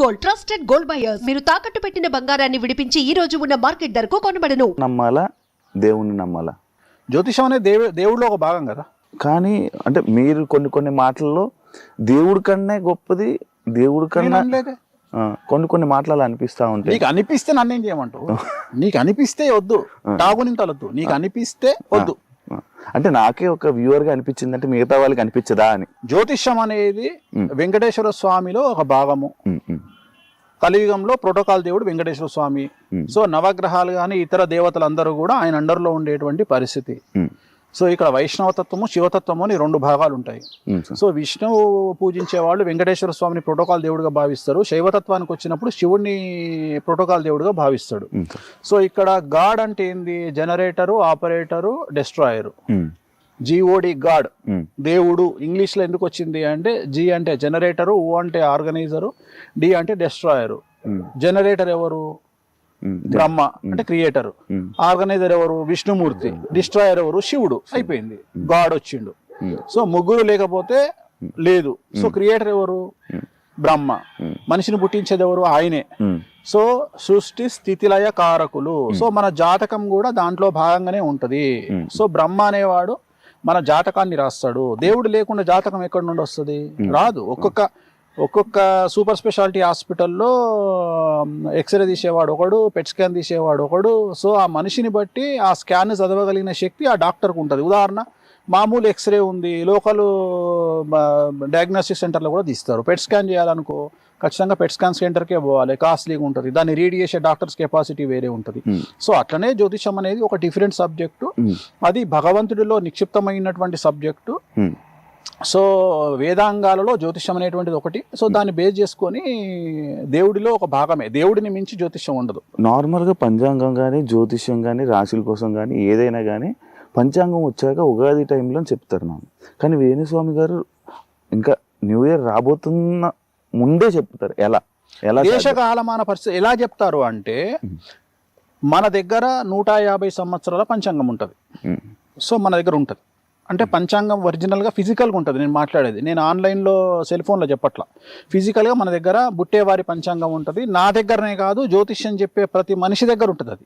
Gold trusted gold buyers. మీరు తాకట్టు పెట్టిన బంగారాన్ని విడిపించి ఈ రోజు ఉన్న మార్కెట్ ధరకు కొనబడను. నమ్మాలా దేవుణ్ణి నమ్మాలా? జ్యోతిషం అనేది దేవుడిలో ఒక భాగం కదా. కానీ అంటే మీరు కొన్ని మాటల్లో దేవుడి కన్నా గొప్పది, దేవుడి కన్నా కొన్ని మాటలు అనిపిస్తా ఉంటాయి. నీకు అనిపిస్తే నన్ను ఏం చేయమంటావు? నీకు అనిపిస్తే వద్దు, తాగునింతలొద్దు, నీకు అనిపిస్తే వద్దు. అంటే నాకే ఒక వ్యూవర్ గా అనిపించింది, అంటే మిగతా వాళ్ళకి అనిపించదా అని. జ్యోతిష్యం అనేది వెంకటేశ్వర స్వామిలో ఒక భాగము. కలియుగంలో ప్రోటోకాల్ దేవుడు వెంకటేశ్వర స్వామి. సో నవగ్రహాలు కానీ ఇతర దేవతలందరూ కూడా ఆయన అండర్లో ఉండేటువంటి పరిస్థితి. సో ఇక్కడ వైష్ణవతత్వము శివతత్వము అని రెండు భాగాలు ఉంటాయి. సో విష్ణువు పూజించే వాళ్ళు వెంకటేశ్వర స్వామిని ప్రోటోకాల్ దేవుడిగా భావిస్తారు. శైవతత్వానికి వచ్చినప్పుడు శివుడిని ప్రోటోకాల్ దేవుడిగా భావిస్తాడు. సో ఇక్కడ గాడ్ అంటే ఏంది? Generator, operator, destroyer. G O D god, దేవుడు. ఇంగ్లీష్ లో ఎందుకు వచ్చింది అంటే జి అంటే జనరేటరు, ఓ అంటే ఆర్గనైజరు, డి అంటే డెస్ట్రాయరు. జనరేటర్ ఎవరు? బ్రహ్మ అంటే క్రియేటర్. ఆర్గనైజర్ ఎవరు? విష్ణుమూర్తి. డిస్ట్రాయర్ ఎవరు? శివుడు. అయిపోయింది, గాడ్ వచ్చిండు. సో ముగ్గురు లేకపోతే లేదు. సో క్రియేటర్ ఎవరు? బ్రహ్మ. మనిషిని పుట్టించేది ఎవరు? ఆయనే. సో సృష్టి స్థితిలయ కారకులు. సో మన జాతకం కూడా దాంట్లో భాగంగానే ఉంటది. సో బ్రహ్మ అనేవాడు మన జాతకాన్ని రాస్తాడు. దేవుడు లేకుండా జాతకం ఎక్కడి నుండి వస్తుంది? రాదు. ఒక్కొక్క సూపర్ స్పెషాలిటీ హాస్పిటల్లో ఎక్స్రే తీసేవాడు ఒకడు, పెట్ స్కాన్ తీసేవాడు ఒకడు. సో ఆ మనిషిని బట్టి ఆ స్కాన్ చదవగలిగిన శక్తి ఆ డాక్టర్కు ఉంటుంది. ఉదాహరణ, మామూలు ఎక్స్రే ఉంది, లోకల్ డయాగ్నోస్టిక్ సెంటర్లో కూడా తీస్తారు. పెట్ స్కాన్ చేయాలనుకో ఖచ్చితంగా పెట్ స్కాన్ సెంటర్కే పోవాలి, కాస్ట్లీగా ఉంటుంది. దాన్ని రీడ్ చేసే డాక్టర్స్ కెపాసిటీ వేరే ఉంటుంది. సో అట్లనే జ్యోతిషం అనేది ఒక డిఫరెంట్ సబ్జెక్టు. అది భగవంతుడిలో నిక్షిప్తమైనటువంటి సబ్జెక్టు. సో వేదాంగాలలో జ్యోతిష్యం అనేటువంటిది ఒకటి. సో దాన్ని బేస్ చేసుకొని దేవుడిలో ఒక భాగమే. దేవుడిని మించి జ్యోతిష్యం ఉండదు. నార్మల్గా పంచాంగం కానీ జ్యోతిష్యం కానీ రాశుల కోసం కానీ ఏదైనా కానీ పంచాంగం వచ్చాక ఉగాది టైంలో చెప్తారు నాకు. కానీ వేణుస్వామి గారు ఇంకా న్యూ ఇయర్ రాబోతున్న ముందే చెప్తారు. ఎలా దేశకాలమాన పరిస్థితి ఎలా చెప్తారు అంటే, మన దగ్గర 150 సంవత్సరాల పంచాంగం ఉంటుంది. సో మన దగ్గర ఉంటుంది అంటే పంచాంగం ఒరిజినల్గా ఫిజికల్గా ఉంటుంది. నేను మాట్లాడేది, నేను ఆన్లైన్లో సెల్ ఫోన్లో చెప్పట్లా. ఫిజికల్గా మన దగ్గర బుట్టేవారి పంచాంగం ఉంటుంది. నా దగ్గరనే కాదు, జ్యోతిష్యం చెప్పే ప్రతి మనిషి దగ్గర ఉంటుంది అది.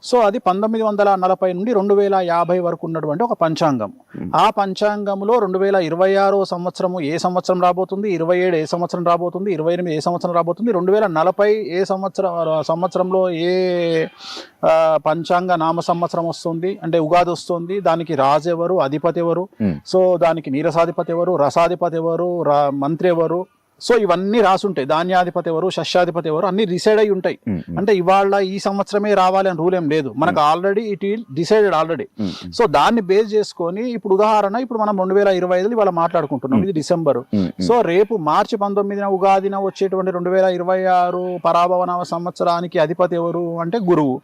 సో అది 1940 నుండి 2050 వరకు ఉన్నటువంటి ఒక పంచాంగం. ఆ పంచాంగంలో 2026 సంవత్సరము ఏ సంవత్సరం రాబోతుంది, 27 ఏ సంవత్సరం రాబోతుంది, 28 ఏ సంవత్సరం రాబోతుంది, 2040 ఏ సంవత్సరంలో ఏ పంచాంగ నామ సంవత్సరం వస్తుంది అంటే ఉగాది వస్తుంది, దానికి రాజు ఎవరు, అధిపతి ఎవరు, సో దానికి నీరసాధిపతి ఎవరు, రసాధిపతి ఎవరు, మంత్రి ఎవరు, సో ఇవన్నీ రాసుంటాయి. ధాన్యాధిపతి ఎవరు, శస్యాధిపతి ఎవరు, అన్ని డిసైడ్ అయి ఉంటాయి. అంటే ఇవాళ ఈ సంవత్సరమే రావాలి అని రూల్ ఏం లేదు. మనకు already it will decided already. So దాన్ని బేస్ చేసుకొని ఇప్పుడు ఉదాహరణ, ఇప్పుడు మనం 2025 ఇవాళ మాట్లాడుకుంటున్నాం, ఇది డిసెంబర్. సో రేపు మార్చి 19న ఉగాదిన వచ్చేటువంటి 2026 పరాభవనామ సంవత్సరానికి అధిపతి ఎవరు అంటే గురువు.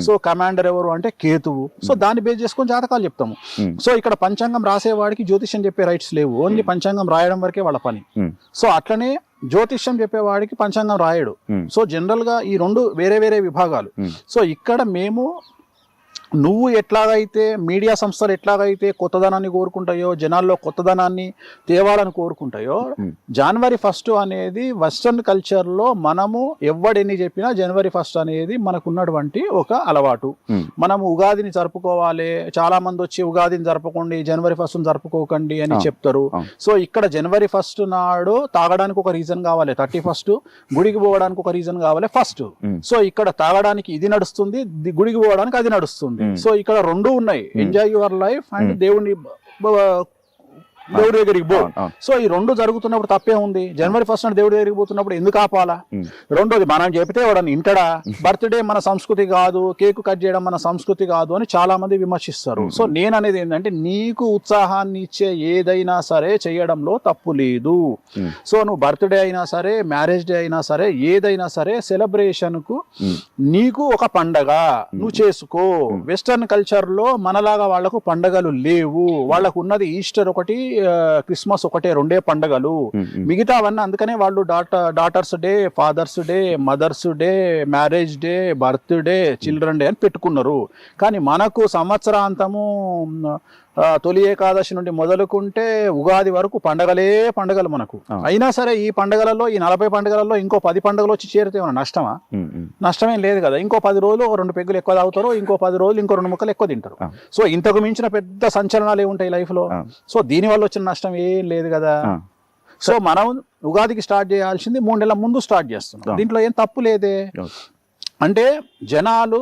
సో కమాండర్ ఎవరు అంటే కేతువు. సో దాన్ని బేస్ చేసుకొని జాతకాలు చెప్తాము. సో ఇక్కడ పంచాంగం రాసేవాడికి జ్యోతిష్యం చెప్పే రైట్స్ లేవు. ఓన్లీ పంచాంగం రాయడం వరకే వాళ్ళ పని. సో అట్లనే జ్యోతిష్యం చెప్పేవాడికి పంచాంగం రాయడు. సో జనరల్ గా ఈ రెండు వేరే వేరే విభాగాలు. సో ఇక్కడ మేము నువ్వు ఎట్లాగైతే మీడియా సంస్థలు ఎట్లాగైతే కొత్తదనాన్ని కోరుకుంటాయో, జనాల్లో కొత్తదనాన్ని తేవాలని కోరుకుంటాయో, జనవరి 1 అనేది వెస్టర్న్ కల్చర్లో మనము ఎవ్వడెన్ని చెప్పినా జనవరి 1 అనేది మనకున్నటువంటి ఒక అలవాటు. మనము ఉగాదిని జరుపుకోవాలి, చాలా మంది వచ్చి ఉగాదిని జరపకండి, జనవరి 1 జరుపుకోకండి అని చెప్తారు. సో ఇక్కడ జనవరి 1 నాడు తాగడానికి ఒక రీజన్ కావాలి, 31 గుడికి పోవడానికి ఒక రీజన్ కావాలి ఫస్ట్. సో ఇక్కడ తాగడానికి ఇది నడుస్తుంది, గుడికి పోవడానికి అది నడుస్తుంది. సో ఇక్కడ రెండు ఉన్నాయి, ఎంజాయ్ యువర్ లైఫ్ అండ్ దేవుడి దగ్గరికి పో. సో ఈ రెండు జరుగుతున్నప్పుడు తప్పే ఉంది. జనవరి 1 నాడు దేవుడి దగ్గరికి పోతున్నప్పుడు ఎందుకు ఆపాలా? రెండోది, మనం చెప్తే వాడని ఇంటడా? బర్త్డే మన సంస్కృతి కాదు, కేకు కట్ చేయడం మన సంస్కృతి కాదు అని చాలా మంది విమర్శిస్తారు. సో నేను అనేది ఏంటంటే, నీకు ఉత్సాహాన్ని ఇచ్చే ఏదైనా సరే చేయడంలో తప్పు లేదు. సో నువ్వు బర్త్డే అయినా సరే, మ్యారేజ్ డే అయినా సరే, ఏదైనా సరే సెలబ్రేషన్ కు నీకు ఒక పండగ నువ్వు చేసుకో. వెస్టర్న్ కల్చర్ లో మనలాగా వాళ్లకు పండగలు లేవు. వాళ్ళకు ఉన్నది ఈస్టర్ ఒకటి, క్రిస్మస్ ఒకటే, రెండే పండగలు. మిగతావన్నీ అందుకనే వాళ్ళు daughter's day, father's day, mother's day, marriage day, birthday, children day అని పెట్టుకున్నారు. కానీ మనకు సంవత్సరాంతము తొలి ఏకాదశి నుండి మొదలుకుంటే ఉగాది వరకు పండగలు మనకు. అయినా సరే ఈ పండగలలో, ఈ 40 పండుగలలో ఇంకో 10 పండుగలు వచ్చి చేరితే ఏమన్నా నష్టమా? నష్టమేం లేదు కదా. ఇంకో 10 రోజులు 2 పెగ్గులు ఎక్కువ తాగుతారు, ఇంకో 10 రోజులు ఇంకో 2 ముక్కలు ఎక్కువ తింటారు. సో ఇంతకు మించిన పెద్ద సంచలనాలు ఏముంటాయి లైఫ్ లో? సో దీనివల్ల వచ్చిన నష్టం ఏం లేదు కదా. సో మనం ఉగాదికి స్టార్ట్ చేయాల్సింది 3 నెలల ముందు స్టార్ట్ చేస్తున్నాం. దీంట్లో ఏం తప్పు లేదే. అంటే జనాలు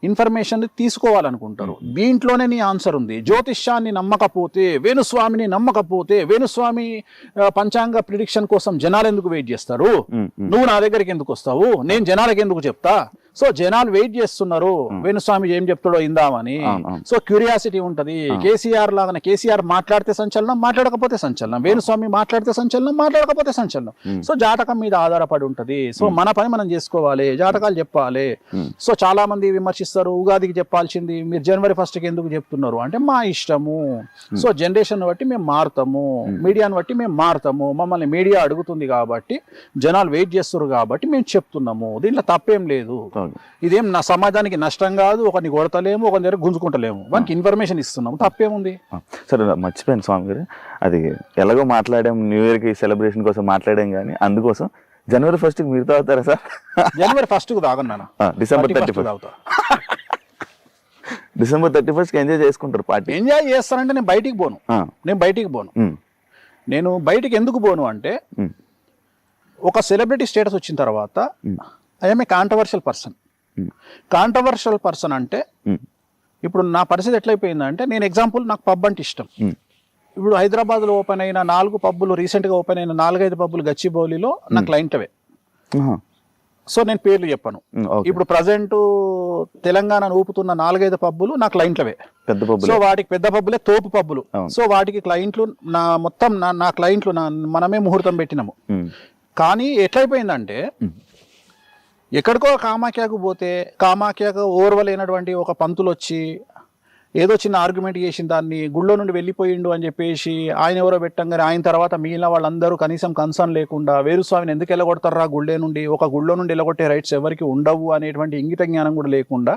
ఇన్ఫర్మేషన్ తీసుకోవాలనుకుంటారు. దీంట్లోనే నీ ఆన్సర్ ఉంది. జ్యోతిష్యాన్ని నమ్మకపోతే, వేణుస్వామిని నమ్మకపోతే, వేణుస్వామి పంచాంగ ప్రిడిక్షన్ కోసం జనాలు ఎందుకు వెయిట్ చేస్తారు? నువ్వు నా దగ్గరికి ఎందుకు వస్తావు? నేను జనాలకు ఎందుకు చెప్తా? సో జనాలు వెయిట్ చేస్తున్నారు వేణుస్వామి ఏం చెప్తాడో ఇందామని. సో క్యూరియాసిటీ ఉంటది. కేసీఆర్ లాగానే, కేసీఆర్ మాట్లాడితే సంచలనం, మాట్లాడకపోతే సంచలనం. వేణుస్వామి మాట్లాడితే సంచలనం, మాట్లాడకపోతే సంచలనం. సో జాతకం మీద ఆధారపడి ఉంటది. సో మన పని మనం చేసుకోవాలి, జాతకాలు చెప్పాలి. సో చాలా మంది విమర్శిస్తారు, ఉగాదికి చెప్పాల్సింది మీరు జనవరి 1st ఎందుకు చెప్తున్నారు అంటే మా ఇష్టము. సో జనరేషన్ బట్టి మేము మారుతాము, మీడియాను బట్టి మేము మారుతాము. మమ్మల్ని మీడియా అడుగుతుంది కాబట్టి, జనాలు వెయిట్ చేస్తారు కాబట్టి మేము చెప్తున్నాము. దీంట్లో తప్పేం లేదు. ఇదేం నా సమాజానికి నష్టం కాదు. ఒకరిని కొడతలేము, ఒకరి దగ్గర గుంజుకుంటలేము. మనకి ఇన్ఫర్మేషన్ ఇస్తున్నాము, తప్పేముంది? సరే మర్చిపోయాను స్వామి గారు, అది ఎలాగో మాట్లాడాం, న్యూ ఇయర్ కి సెలబ్రేషన్ కోసం మాట్లాడాం, కానీ అందుకోసం జనవరి 1st మీరు తాగుతారా సార్? జనవరి 1st తాగను, డిసెంబర్ 31 డిసెంబర్ 31 ఎంజాయ్ చేసుకుంటారు పార్టీ. ఎంజాయ్ చేస్తానంటే నేను బయటికి పోను. నేను బయటికి ఎందుకు పోను అంటే, ఒక సెలబ్రిటీ స్టేటస్ వచ్చిన తర్వాత ఐఎమ్ ఏ కాంట్రవర్షియల్ పర్సన్ అంటే, ఇప్పుడు నా పరిస్థితి ఎట్లయిపోయిందంటే, నేను ఎగ్జాంపుల్, నాకు పబ్ అంటే ఇష్టం. ఇప్పుడు హైదరాబాద్లో ఓపెన్ అయిన 4 పబ్బులు, రీసెంట్గా ఓపెన్ అయిన 4-5 పబ్బులు గచ్చిబౌలిలో నా క్లయింట్వే. సో నేను పేర్లు చెప్పను. ఇప్పుడు ప్రజెంట్ తెలంగాణ ఊపుతున్న 4-5 పబ్బులు నా క్లయింట్లవే. సో వాటికి పెద్ద పబ్బులే తోపు పబ్బులు. సో వాటికి క్లయింట్లు నా క్లయింట్లు మనమే ముహూర్తం పెట్టినాము. కానీ ఎట్లయిపోయిందంటే, ఎక్కడికో కామాఖ్యకు పోతే, కామాఖ్యకు ఓర్వలేనటువంటి ఒక పంతులు వచ్చి ఏదో చిన్న ఆర్గ్యుమెంట్ చేసిన దాన్ని గుళ్ళో నుండి వెళ్ళిపోయిండు అని చెప్పేసి ఆయన ఎవరో పెట్టంగానే, ఆయన తర్వాత మిగిలిన వాళ్ళందరూ కనీసం కన్సర్న్ లేకుండా వేణుస్వామిని ఎందుకు వెళ్ళగొడతారా గుళ్ళే నుండి, ఒక గుళ్ళో నుండి వెళ్ళగొట్టే రైట్స్ ఎవరికి ఉండవు అనేటువంటి ఇంగిత జ్ఞానం కూడా లేకుండా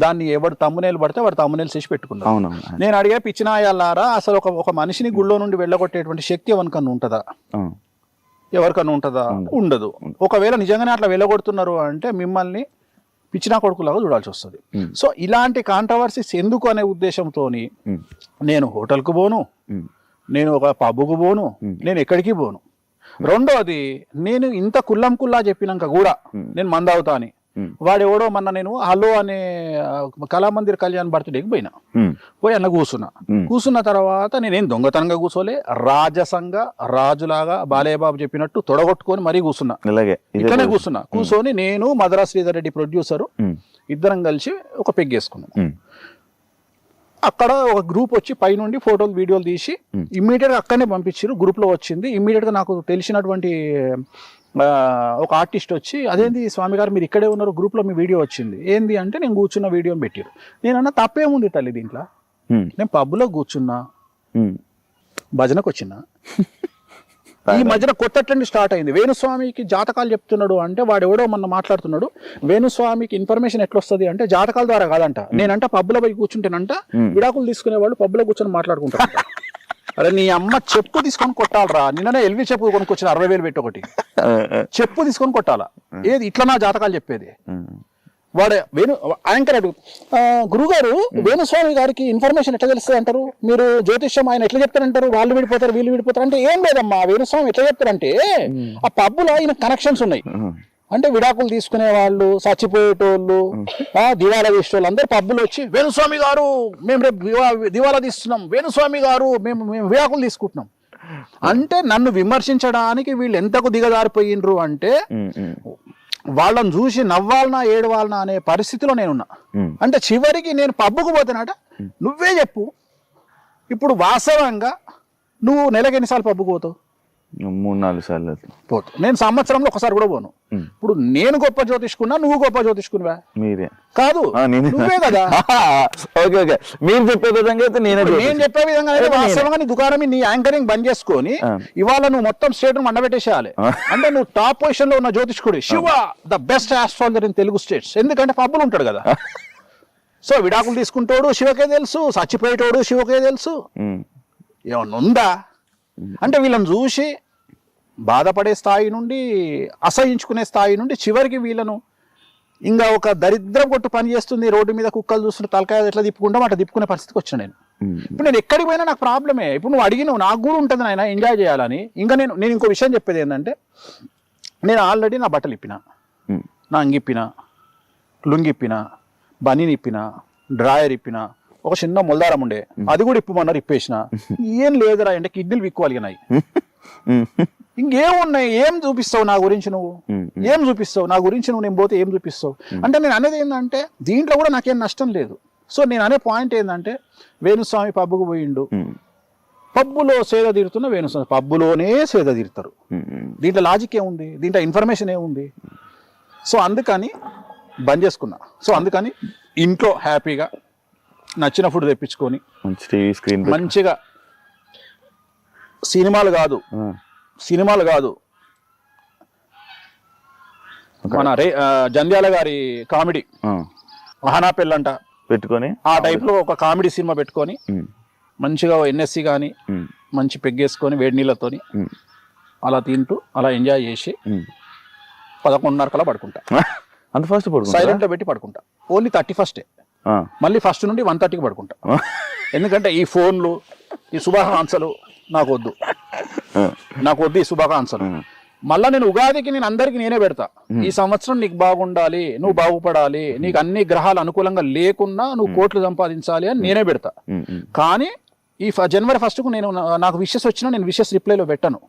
దాన్ని ఎవరు తమ్మునేలు పడితే వాడు తమ్మునేలు చేసి పెట్టుకున్నారు. నేను అడిగే పిచ్చినాయాలారా, అసలు ఒక మనిషిని గుళ్ళో నుండి వెళ్ళగొట్టేటువంటి శక్తి ఎవరికన్నా ఉంటుందా? ఎవరికన్నా ఉంటుందా? ఉండదు. ఒకవేళ నిజంగానే అట్లా వెళ్ళగొడుతున్నారు అంటే మిమ్మల్ని పిచ్చినా కొడుకులాగా చూడాల్సి వస్తుంది. సో ఇలాంటి కాంట్రవర్సీస్ ఎందుకు అనే ఉద్దేశంతో నేను హోటల్కు పోను, నేను ఒక పబ్బుకు పోను, నేను ఎక్కడికి పోను. రెండోది, నేను ఇంత కుల్లా చెప్పినాక కూడా నేను మందవుతా అని వాడెవడో మొన్న నేను హలో అనే కళామందిర్ కళ్యాణ్ బర్త్డేకి పోయి అన్న కూర్చున్న తర్వాత నేనేం దొంగతనంగా కూర్చోలే, రాజసంగా రాజులాగా బాలయ్యబాబు చెప్పినట్టు తొడగొట్టుకొని మరీ కూర్చున్నా. ఇట్లనే కూర్చొని నేను మధురా శ్రీధర్ రెడ్డి ప్రొడ్యూసరు ఇద్దరం కలిసి ఒక పెగ్గేసుకున్నాం. అక్కడ ఒక గ్రూప్ వచ్చి పైనుండి ఫోటోలు వీడియోలు తీసి ఇమ్మీడియట్గా అక్కడనే పంపించారు. గ్రూప్లో వచ్చింది. ఇమ్మీడియట్గా నాకు తెలిసినటువంటి ఒక ఆర్టిస్ట్ వచ్చి, అదేంటి స్వామి గారు మీరు ఇక్కడే ఉన్నారు, గ్రూప్లో మీ వీడియో వచ్చింది ఏంది అంటే, నేను కూర్చున్న వీడియోని పెట్టారు. నేనన్నా తప్పేముంది తల్లి దీంట్లో, నేను పబ్లో కూర్చున్నా, భజనకు వచ్చినా. ఈ మధ్యన కొత్త ట్రెండ్ స్టార్ట్ అయింది. వేణుస్వామికి జాతకాలు చెప్తున్నాడు అంటే వాడు ఎవడో మొన్న మాట్లాడుతున్నాడు. వేణుస్వామికి ఇన్ఫర్మేషన్ ఎట్లా వస్తుంది అంటే జాతకాల ద్వారా కాదంట. నేనంట పబ్లో పోయి కూర్చుంటేనంట విడాకులు తీసుకునే వాళ్ళు పబ్లో కూర్చొని మాట్లాడుకుంటారు. అరే నీ అమ్మ చెప్పు తీసుకొని కొట్టాలరా. నిన్ననే ఎల్వి చెప్పు కొనుక్కొచ్చిన 60,000 పెట్టి ఒకటి చెప్పు తీసుకొని కొట్టాలా. ఏది ఇట్లా నా జాతకాలు చెప్పేది? వాడే యాంకర్ అడుగు, గురుగారు వేణుస్వామి గారికి ఇన్ఫర్మేషన్ ఎట్లా తెలుస్తుంది అంటారు, మీరు జ్యోతిష్యం ఆయన ఎట్లా చెప్తారంటారు, వాళ్ళు విడిపోతారు వీళ్ళు విడిపోతారు అంటే, ఏం లేదమ్మా వేణుస్వామి ఎట్లా చెప్తారంటే, ఆ పబ్బులో ఆయన కనెక్షన్స్ ఉన్నాయి. అంటే విడాకులు తీసుకునే వాళ్ళు, చచ్చిపోయేటోళ్ళు, దివాలా తీసేటోళ్ళు అందరు పబ్బులు వచ్చి, వేణుస్వామి గారు మేము రేపు దివాలా తీస్తున్నాం, వేణుస్వామి గారు మేము విడాకులు తీసుకుంటున్నాం అంటే, నన్ను విమర్శించడానికి వీళ్ళు ఎంతకు దిగజారిపోయిండ్రు అంటే, వాళ్ళని చూసి నవ్వాలనా ఏడవాలనా అనే పరిస్థితిలో నేనున్నా. అంటే చివరికి నేను పబ్బుకు పోతానట, నువ్వే చెప్పు ఇప్పుడు వాస్తవంగా నువ్వు నెలకు ఎన్నిసార్లు పబ్బుకు పోతావు? 3-4 సార్లు పోతావు. నేను సంవత్సరంలో ఒకసారి కూడా పోను. ఇప్పుడు నేను గొప్ప జ్యోతిష్కున్నా, నువ్వు గొప్ప జ్యోతిష్కునివా? మీరే కాదు, నువ్వే కదా. మీరు చెప్పే విధంగా అయితే నేను చెప్పే విధంగా అయితే వాస్తవంగా నీ దుకాణం నీ యాంకరింగ్ బంద్ చేసుకొని ఇవాళ నువ్వు మొత్తం స్టేట్ మండబెట్టేసేయాలి. అంటే నువ్వు టాప్ పొజిషన్ లో ఉన్న జ్యోతిష్కుడు, Shiva the best astrologer in Telugu states. ఎందుకంటే పబ్బులు ఉంటాడు కదా. సో విడాకులు తీసుకుంటాడు శివకే తెలుసు, చచ్చిపోయేటోడు శివకే తెలుసు. ఏమన్నా ఉందా అంటే వీళ్ళని చూసి బాధపడే స్థాయి నుండి అసహించుకునే స్థాయి నుండి చివరికి వీళ్ళను ఇంకా ఒక దరిద్రం కొట్టు పని చేస్తుంది, రోడ్డు మీద కుక్కలు చూస్తుంటే తలకాయ ఎట్లా తిప్పుకుంటాం అట్లా తిప్పుకునే పరిస్థితికి వచ్చాను నేను. ఇప్పుడు నేను ఎక్కడికి పోయినా నాకు ప్రాబ్లమే. ఇప్పుడు నువ్వు అడిగినావు, నాకు కూడా ఉంటుంది నాయన ఎంజాయ్ చేయాలని. ఇంకా నేను ఇంకో విషయం చెప్పేది ఏంటంటే, నేను ఆల్రెడీ నా బట్టలు ఇప్పిన, నా అంగిప్పిన, లుంగిప్పిన, బనీని ఇప్పిన, డ్రాయర్ ఇప్పిన, ఒక చిన్న మొల్దారం ఉండే అది కూడా ఇప్పమన్నారు, ఇప్పేసిన. ఏం లేదురా అంటే కిడ్నీలు విక్కువలిగినాయి. ఇంకేమున్నాయి? ఏం చూపిస్తావు నా గురించి నువ్వు? ఏం చూపిస్తావు నా గురించి నువ్వు? నేను పోతే ఏం చూపిస్తావు అంటే నేను అనేది ఏంటంటే దీంట్లో కూడా నాకేం నష్టం లేదు. సో నేను అనే పాయింట్ ఏంటంటే, వేణుస్వామి పబ్బుకు పోయిండు, పబ్బులో సేద తీరుతున్న వేణుస్వామి పబ్బులోనే సేద తీరుతారు. దీంట్లో లాజిక్ ఏముంది? దీంట్లో ఇన్ఫర్మేషన్ ఏముంది? సో అందుకని బంద్ చేసుకున్నా. సో అందుకని ఇంట్లో హ్యాపీగా నచ్చిన ఫుడ్ తెప్పించుకొని మంచిగా సినిమాలు కాదు మన జంధ్యాల గారి కామెడీ అహనా పెళ్ళంట పెట్టుకొని ఆ టైప్ లో ఒక కామెడీ సినిమా పెట్టుకొని మంచిగా ఎన్ఎస్సి కానీ మంచి పెగ్గేసుకొని వేడి నీళ్ళతోని అలా తింటూ అలా ఎంజాయ్ చేసి 11:30 కల్లా పడుకుంటా. అంత ఫస్ట్ సైలెంట్ లో పెట్టి పడుకుంటా. ఓన్లీ 31st మళ్ళీ 1st నుండి 1:30కి పడుకుంటా. ఎందుకంటే ఈ ఫోన్లు, ఈ శుభాకాంక్షలు నాకు వద్దు ఈ శుభాకాంక్షలు. మళ్ళా నేను ఉగాదికి నేను అందరికి నేనే పెడతా, ఈ సంవత్సరం నీకు బాగుండాలి, నువ్వు బాగుపడాలి, నీకు అన్ని గ్రహాలు అనుకూలంగా లేకున్నా నువ్వు కోట్లు సంపాదించాలి అని నేనే పెడతా. కానీ ఈ జనవరి 1st కు నేను నాకు విషెస్ వచ్చినా నేను విషెస్ రిప్లైలో పెట్టను.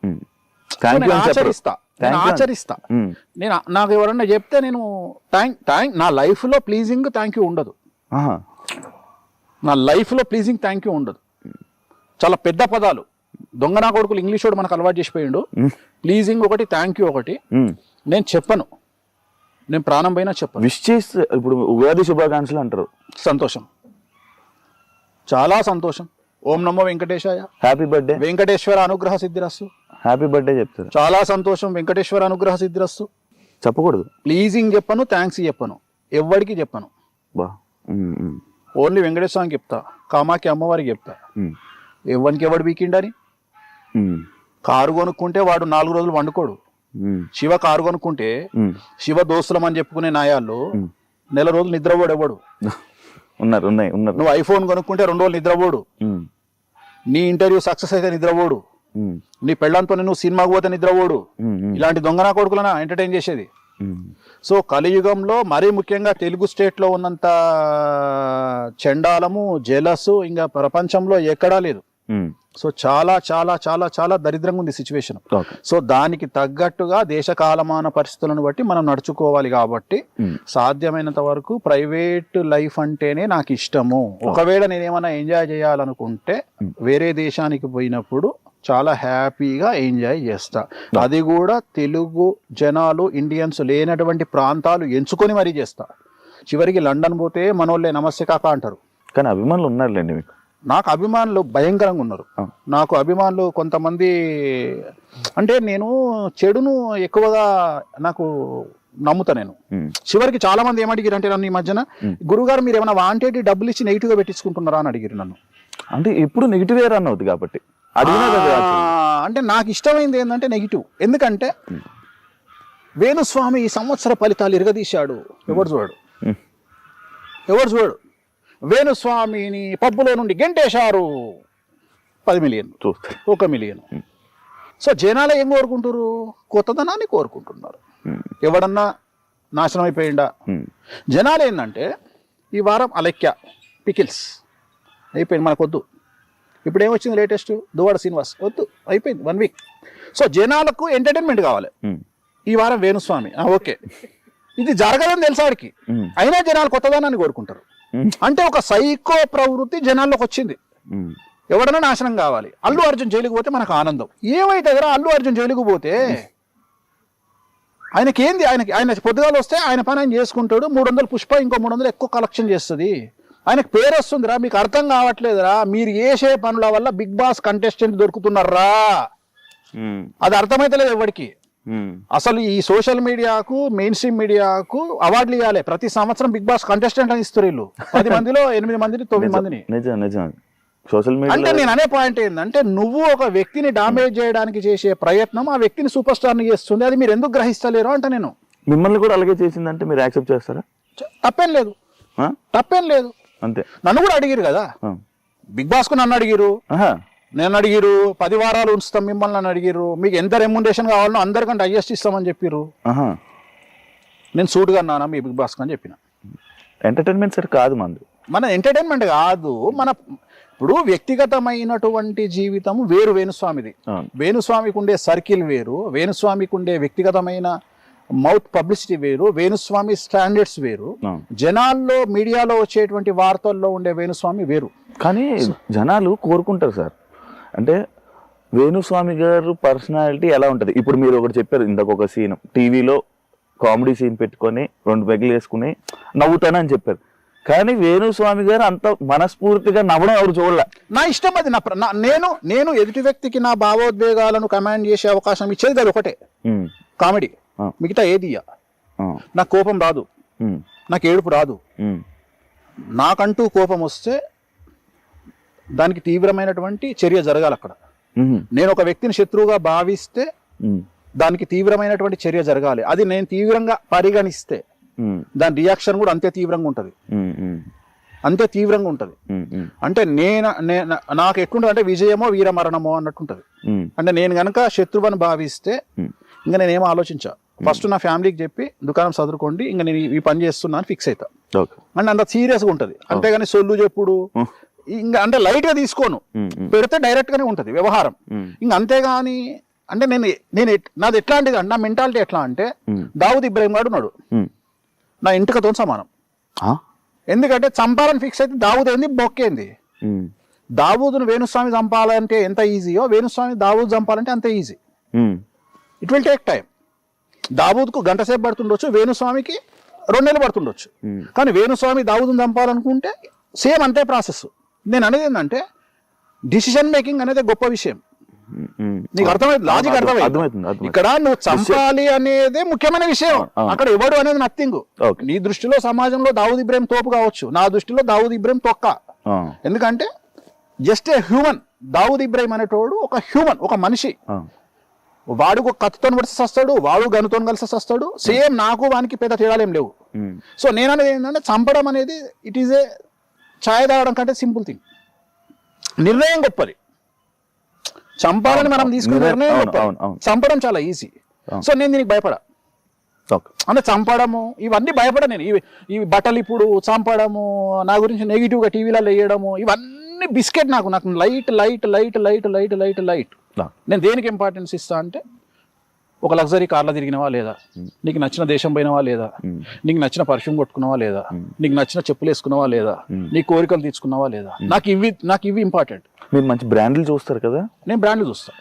ఆచరిస్తా. నేను నాకు ఎవరన్నా చెప్తే నేను థ్యాంక్ నా లైఫ్ లో ప్లీజింగ్ థ్యాంక్ యూ ఉండదు. నా లైఫ్ లో ప్లీజింగ్ థ్యాంక్ యూ ఉండదు. చాలా పెద్ద పదాలు దొంగ నా కొడుకులు ఇంగ్లీష్ వాడు మనకు అలవాటు చేసిపోయిండు. ప్లీజింగ్ ఒకటి, థ్యాంక్ యూ ఒకటి నేను చెప్పను. నేను ప్రాణం పైన చెప్పను. విష్ చేస్తే ఇప్పుడు ఉగాది శుభాకాంక్షలు అంటారు. సంతోషం, చాలా సంతోషం. ఓం నమో వెంకటేశాయ, హ్యాపీ బర్త్డే, వెంకటేశ్వర అనుగ్రహ సిద్ధిరస్సు. హ్యాపీ బర్త్డే చెప్తారు. చాలా సంతోషం, వెంకటేశ్వర అనుగ్రహ సిద్ధిరస్సు. చెప్పకూడదు. ప్లీజింగ్ చెప్పను, థ్యాంక్స్ చెప్పను, ఎవ్వడికి చెప్పను. ఓన్లీ వెంకటేశ్వరానికి చెప్తా, కామాకి అమ్మవారికి చెప్తా. ఎవరికి ఎవడు వీకిండని. కారు కొనుక్కుంటే వాడు 4 రోజులు వండుకోడు. శివ కారు కొనుక్కుంటే శివ దోస్తులం అని చెప్పుకునే నాయాళ్ళు 1 రోజులు నిద్రపోడు ఎవడు. ఉన్నారు. నువ్వు ఐఫోన్ కొనుక్కుంటే 2 రోజులు నిద్రపోడు. నీ ఇంటర్వ్యూ సక్సెస్ అయితే నిద్రపోడు. నీ పెళ్ళంతో నువ్వు సినిమాకు పోతే నిద్రపోడు. ఇలాంటి దొంగనా కొడుకులనా ఎంటర్టైన్ చేసేది. సో కలియుగంలో మరీ ముఖ్యంగా తెలుగు స్టేట్ లో ఉన్నంత చండాలము, జెలస్ ఇంకా ప్రపంచంలో ఎక్కడా లేదు. సో చాలా చాలా చాలా చాలా దరిద్రంగా ఉంది సిచ్యువేషన్. సో దానికి తగ్గట్టుగా దేశ కాలమాన పరిస్థితులను బట్టి మనం నడుచుకోవాలి. కాబట్టి సాధ్యమైనంత వరకు ప్రైవేట్ లైఫ్ అంటేనే నాకు ఇష్టము. ఒకవేళ నేనేమన్నా ఎంజాయ్ చేయాలనుకుంటే వేరే దేశానికి పోయినప్పుడు చాలా హ్యాపీగా ఎంజాయ్ చేస్తా. అది కూడా తెలుగు జనాలు, ఇండియన్స్ లేనటువంటి ప్రాంతాలు ఎంచుకొని మరీ చేస్తా. చివరికి లండన్ పోతే మనోళ్ళే నమస్తే కాక అంటారు. కానీ అభిమానులు ఉన్నారులేండి మీకు. నాకు అభిమానులు భయంకరంగా ఉన్నారు. నాకు అభిమానులు కొంతమంది అంటే నేను చెడును ఎక్కువగా నాకు నమ్ముతా. నేను చివరికి చాలా మంది ఏమడిగారు అంటే నన్ను ఈ మధ్యన, గురుగారు మీరు ఏమైనా వాంటెడ్ డబ్బులు ఇచ్చి నెగిటివ్ గా పెట్టించుకుంటున్నారా అని అడిగారు నన్ను. అంటే ఎప్పుడు నెగిటివ్ రన్ అవుతుంది కాబట్టి అంటే నాకు ఇష్టమైంది ఏంటంటే నెగిటివ్. ఎందుకంటే వేణుస్వామి ఈ సంవత్సర ఫలితాలు ఇరగదీశాడు, ఎవడు చూడు. వేణుస్వామిని పబ్బులో నుండి గెంటేశారు, 10 మిలియన్, 1 మిలియన్. సో జనాలు ఏం కోరుకుంటారు? కొత్తదనాన్ని కోరుకుంటున్నారు. ఎవడన్నా నాశనం అయిపోయిందా? జనాలు ఏంటంటే ఈ వారం అలెక్య పికిల్స్ అయిపోయింది, మనకు వద్దు. ఇప్పుడు ఏమొచ్చింది లేటెస్ట్? దువ్వాడ శ్రీనివాస్ వద్దు, అయిపోయింది 1 వీక్. సో జనాలకు ఎంటర్టైన్మెంట్ కావాలి. ఈ వారం వేణుస్వామి, ఓకే, ఇది జరగదని తెలుసా వాడికి, అయినా జనాలు కొత్తదనాన్ని కోరుకుంటారు. అంటే ఒక సైకో ప్రవృత్తి జనాల్లోకి వచ్చింది. ఎవడన్నా నాశనం కావాలి. అల్లు అర్జున్ జైలుకు పోతే మనకు ఆనందం. ఏమైతే అల్లు అర్జున్ జైలుకు పోతే ఆయనకేంది? ఆయన పొద్దుగాలు వస్తే ఆయన పని ఆయన చేసుకుంటాడు. 300 పుష్ప, ఇంకో 300 ఎక్కువ కలెక్షన్ చేస్తుంది. ఆయనకు పేరు వస్తుందిరా. మీకు అర్థం కావట్లేదురా, మీరు చేసే పనుల వల్ల బిగ్ బాస్ కంటెస్టెంట్ దొరుకుతున్నారా? అది అర్థమైతలేదు ఎవరికి. అసలు ఈ సోషల్ మీడియాకు మెయిన్ స్ట్రీమ్ మీడియాకు అవార్డులు ఇవ్వాలి. ప్రతి సంవత్సరం బిగ్ బాస్ కంటెస్టెంట్ అని ఇస్తారు వీళ్ళు. 10 మందిలో 8 మందిని 9 మందిని. నిజం సోషల్ మీడియా అంటే నేను అనే పాయింట్ ఏంటంటే నువ్వు ఒక వ్యక్తిని డామేజ్ చేయడానికి చేసే ప్రయత్నం ఆ వ్యక్తిని సూపర్ స్టార్ని చేస్తుంది. అది మీరు ఎందుకు గ్రహిస్తలేరు అంటే నేను మిమ్మల్ని కూడా అలాగే చేసిందంటే మీరు యాక్సెప్ట్ చేస్తారా? తప్పేం లేదు, తప్పేం లేదు. అంతే. నన్ను కూడా అడిగిరు కదా బిగ్ బాస్ కు, నన్ను అడిగిరు, నేను అడిగిరు 10 వారాలు ఉంచుతాం మిమ్మల్ని అని అడిగిరు. మీకు ఎంత రెమ్యునరేషన్ కావాలనో అందరికంటే హైయెస్ట్ ఇస్తామని చెప్పిర్రు. నేను సూటుగా అన్నానా మీ బిగ్ బాస్ అని చెప్పిన. ఎంటర్టైన్మెంట్ సరే కాదు మన ఎంటర్టైన్మెంట్ కాదు, మన ఇప్పుడు వ్యక్తిగతమైనటువంటి జీవితం వేరు వేణుస్వామిది. వేణుస్వామికి ఉండే సర్కిల్ వేరు, వేణుస్వామికి ఉండే వ్యక్తిగతమైన మౌత్ పబ్లిసిటీ వేరు, వేణుస్వామి స్టాండర్డ్స్ వేరు, జనాల్లో మీడియాలో వచ్చేటువంటి వార్తల్లో ఉండే వేణుస్వామి వేరు. కానీ జనాలు కోరుకుంటారు సార్, అంటే వేణుస్వామి గారు పర్సనాలిటీ ఎలా ఉంటుంది. ఇప్పుడు మీరు ఒకటి చెప్పారు ఇందాక, ఒక సీన్ టీవీలో కామెడీ సీన్ పెట్టుకొని 2 పెగ్గులు వేసుకుని నవ్వుతానని చెప్పారు. కానీ వేణుస్వామి గారు అంత మనస్ఫూర్తిగా నవ్వడం ఎవరు చూడలే. నా ఇష్టం అది. నేను ఎదుటి వ్యక్తికి నా భావోద్వేగాలను కమాండ్ చేసే అవకాశం ఇచ్చేది అది ఒకటే, కామెడీ. మిగతా ఏది నాకు కోపం రాదు, నాకు ఏడుపు రాదు. నాకంటూ కోపం వస్తే దానికి తీవ్రమైనటువంటి చర్య జరగాలి అక్కడ. నేను ఒక వ్యక్తిని శత్రువుగా భావిస్తే దానికి తీవ్రమైనటువంటి చర్య జరగాలి. అది నేను తీవ్రంగా పరిగణిస్తే దాని రియాక్షన్ కూడా అంతే తీవ్రంగా ఉంటది, అంతే తీవ్రంగా ఉంటది. అంటే నాకు ఎట్లుంటది అంటే విజయమో వీరమరణమో అన్నట్టుంటది. అంటే నేను గనక శత్రువుని భావిస్తే ఇంకా నేనేమో ఆలోచించా, ఫస్ట్ నా ఫ్యామిలీకి చెప్పి దుకాణం చదువుకోండి, ఇంకా నేను ఈ పని చేస్తున్నాను ఫిక్స్ అవుతా. అంటే అంత సీరియస్గా ఉంటది. అంతేగాని సొల్లు చెప్పుడు ఇంకా అంటే లైట్ గా తీసుకోను, పెడితే డైరెక్ట్ గానే ఉంటది వ్యవహారం. ఇంకా అంతేగాని అంటే నేను నాది ఎట్లాంటిది అంటే, నా మెంటాలిటీ ఎట్లా అంటే దావుద్ ఇబ్రాహిం గారు ఉన్నాడు, నా ఇంటికతో సమానం. ఎందుకంటే చంపాలని ఫిక్స్ అయితే దావుద్ ఏంది బొక్కేంది. దావూదును వేణుస్వామి చంపాలంటే ఎంత ఈజీయో వేణుస్వామి దావూద్ చంపాలంటే అంతే easy. It will take time. దావూద్కు గంట సేపు పడుతుండొచ్చు, వేణుస్వామికి 2 నెలలు పడుతుండొచ్చు. కానీ వేణుస్వామి దావూదును చంపాలనుకుంటే సేమ్ అంతే ప్రాసెస్. నేను అనేది ఏంటంటే డిసిషన్ మేకింగ్ అనేది గొప్ప విషయం. నీకు అర్థమైంది, లాజిక్ అర్థమైంది. ఇక్కడ నువ్వు చంపాలి అనేది ముఖ్యమైన విషయం, అక్కడ ఎవడు అనేది నథింగ్. నీ దృష్టిలో సమాజంలో దావూద్ ఇబ్రాహిం తోపు కావచ్చు, నా దృష్టిలో దావూద్ ఇబ్రాహిం తొక్క. ఎందుకంటే just a human. Dawood Ibrahim అనేటోడు ఒక హ్యూమన్, ఒక మనిషి. వాడు ఒక కత్తితో కలిసి వస్తాడు, వాడు గనుతో కలిసి వస్తాడు. సేమ్ నాకు వానికి పెద్ద తేడాలేం లేవు. సో నేను అనేది ఏంటంటే చంపడం అనేది ఇట్ ఈజ్ ఏ ఛాయ్ తాగడం కంటే సింపుల్ థింగ్. నిర్ణయం గొప్పది, చంపాలని మనం తీసుకునే నిర్ణయం గొప్పది, చంపడం చాలా ఈజీ. సో నేను దీనికి భయపడా. అంటే చంపడము ఇవన్నీ భయపడా నేను. ఇవి బట్టలు ఇప్పుడు చంపడము, నా గురించి నెగిటివ్గా టీవీలలో వేయడము, ఇవన్నీ బిస్కెట్. నాకు light light light light light light light. నేను దేనికి ఇంపార్టెన్స్ ఇస్తా అంటే, ఒక లగ్జరీ కార్లో తిరిగినవా లేదా, నీకు నచ్చిన దేశం పోయినవా లేదా, నీకు నచ్చిన పర్ఫ్యూమ్ కొట్టుకున్నావా లేదా, నీకు నచ్చిన చెప్పులు వేసుకున్నావా లేదా, నీ కోరికలు తీర్చుకున్నావా లేదా. నాకు ఇవి ఇంపార్టెంట్. మీరు మంచి బ్రాండ్లు చూస్తారు కదా. నేను బ్రాండ్లు చూస్తా.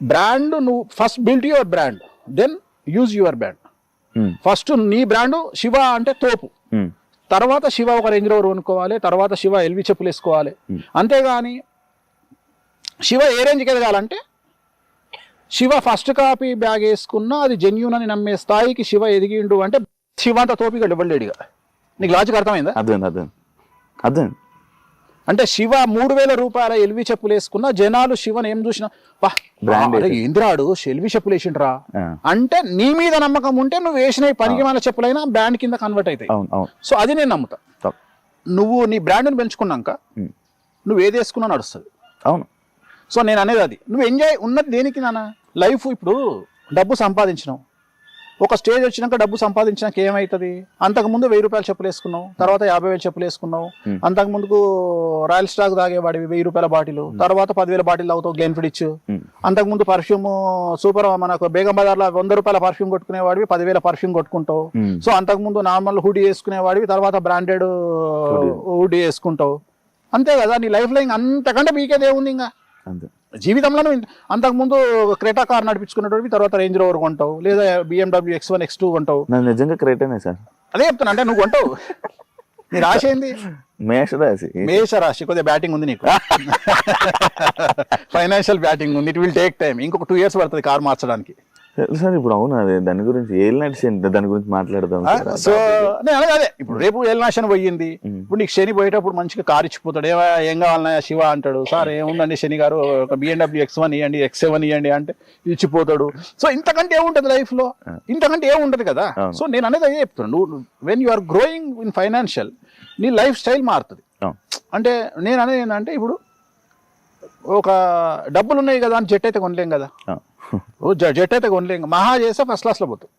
బ్రాండ్ నువ్వు first build your brand, then use your brand. First నీ బ్రాండ్ శివ అంటే తోపు, తర్వాత శివ ఒక రేంజ్ రోవర్ కొనుక్కోవాలి, తర్వాత శివ ఎల్వి చెప్పులు వేసుకోవాలి. అంతేగాని శివ ఏ రేంజ్కి ఎదగాలంటే శివ ఫస్ట్ కాపీ బ్యాగ్ వేసుకున్నా అది జెన్యూన్ అని నమ్మే స్థాయికి శివ ఎదిగిండు అంటే శివ అంత తోపిగా ఇవ్వలేడుగా. నీకు లాజిక్ అర్థమైందా? అర్థం. అంటే శివ 3000 రూపాయల ఎల్వి చెప్పులు వేసుకున్నా జనాలు శివని ఏం చూసినా ఇంద్రాడు ఎల్వి చెప్పులు వేసిండ్రా అంటే నీ మీద నమ్మకం ఉంటే నువ్వు వేసిన పనికి మన చెప్పులైనా బ్రాండ్ కింద కన్వర్ట్ అవుతాయి. సో అది నేను నమ్ముతా. నువ్వు నీ బ్రాండ్ని పెంచుకున్నాక నువ్వు ఏది వేసుకున్నా నడుస్తుంది. అవును. సో నేను అనేది అది. నువ్వు ఎంజాయ్ ఉన్నది దేనికి నాన్న? లైఫ్ ఇప్పుడు డబ్బు సంపాదించినావు, ఒక స్టేజ్ వచ్చినాక డబ్బు సంపాదించినాక ఏమవుతుంది? అంతకుముందు 1000 రూపాయల చెప్పులు వేసుకున్నావు, తర్వాత 50,000 చెప్పులు వేసుకున్నావు. అంతకు ముందుకు రాయల్ స్టాక్ తాగేవాడివి 1000 రూపాయల బాటిల్, తర్వాత 10,000 బాటిల్ తాగుతావు గ్లెన్ఫిడిచ్. అంతకుముందు పర్ఫ్యూమ్ సూపర్ మనకు బేగం బజార్లో 100 రూపాయల పర్ఫ్యూమ్ కొట్టుకునేవాడివి 10,000 పర్ఫ్యూమ్ కొట్టుకుంటావు. సో అంతకుముందు నార్మల్ హుడీ వేసుకునేవాడివి, తర్వాత బ్రాండెడ్ హుడీ వేసుకుంటావు. అంతే కదా నీ లైఫ్ లో. ఇంకా అంతకంటే మీకేదే ఉంది ఇంకా జీవితంలో? అంతకుముందు క్రెటా కార్ నడిపించుకునేటోడివి, తర్వాత రేంజ్ రోవర్ కొంటావు, లేదా BMW X1 X2 కొంటావు. నిజంగా క్రెటానే సార్. అదే చెప్తున్నా, అంటే నువ్వు కొంటావు. నీ రాశి ఏంది? మేషరాశి. కొద్దిగా బ్యాటింగ్ ఉంది నీకు, ఫైనాన్షియల్ బ్యాటింగ్ ఉంది. It will take time. ఇంకొక 2 years పడుతుంది కార్ మార్చడానికి. సార్ ఇప్పుడు అవును అదే దాని గురించి ఏలినాటి దాని గురించి మాట్లాడదాం సార్. సో నేను అదే ఇప్పుడు రేపు ఏలినాశనం పోయింది, ఇప్పుడు నీకు శని పోయేటప్పుడు మంచిగా కారు ఇచ్చిపోతాడు, ఏం కావాలన్నా శివ అంటాడు, సార్ ఏముందండి శని గారు ఒక BMW X1 ఇవ్వండి, X7 ఇవ్వండి అంటే ఇచ్చిపోతాడు. సో ఇంతకంటే ఏముంటది లైఫ్ లో, ఇంతకంటే ఏముంటది కదా. సో నేను అనేది అదే చెప్తున్నాను, నువ్వు when you are growing in financial నీ లైఫ్ స్టైల్ మారుతుంది. అంటే నేను అనేది ఏంటంటే ఇప్పుడు ఒక డబ్బులు ఉన్నాయి కదా అని జెట్ అయితే కొనలేం కదా, జెట్ అయితే కొనలేం, మహా చేస్తే ఫస్ట్ క్లాస్లో పోతావు,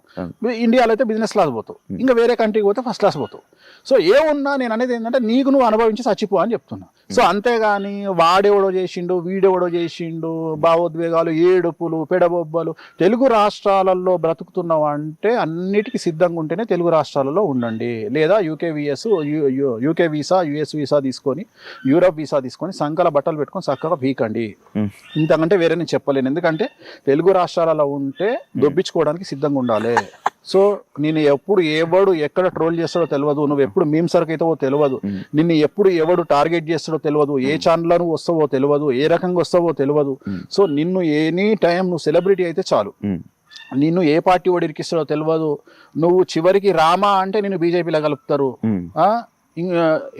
ఇండియాలో అయితే బిజినెస్ క్లాస్ పోతావు, ఇంకా వేరే కంట్రీకి పోతే ఫస్ట్ క్లాస్ పోతావు. సో ఏమున్నా నేను అనేది ఏంటంటే నీకు నువ్వు అనుభవించి చచ్చిపో అని చెప్తున్నా. సో అంతేగాని వాడెవడో చేసిండు వీడెవడో చేసిండు భావోద్వేగాలు ఏడుపులు పెడబొబ్బలు. తెలుగు రాష్ట్రాలలో బ్రతుకుతున్నావు అంటే అన్నిటికీ సిద్ధంగా ఉంటేనే తెలుగు రాష్ట్రాలలో ఉండండి, లేదా యూకే వీసా US వీసా తీసుకొని యూరప్ వీసా తీసుకొని సంకల బట్టలు పెట్టుకొని చక్కగా పీకండి. ఇంతకంటే వేరే నేను చెప్పలేను, ఎందుకంటే తెలుగు రాష్ట్రాలలో ఉంటే దొబ్బించుకోవడానికి సిద్ధంగా ఉండాలి. సో నేను ఎప్పుడు ఎవడు ఎక్కడ ట్రోల్ చేస్తాడో తెలియదు, నువ్వు ఎప్పుడు మీమ్ సరుకు అవుతావో తెలియదు, నిన్ను ఎప్పుడు ఎవడు టార్గెట్ చేస్తాడో తెలియదు, ఏ ఛానల్లో నువ్వు వస్తావో తెలియదు, ఏ రకంగా వస్తావో తెలియదు. సో నిన్ను ఎనీ టైం నువ్వు సెలబ్రిటీ అయితే చాలు, నిన్ను ఏ పార్టీ వాడు ఇరికిస్తాడో తెలియదు. నువ్వు చివరికి రామా అంటే నిన్ను బీజేపీలో కలుపుతారు,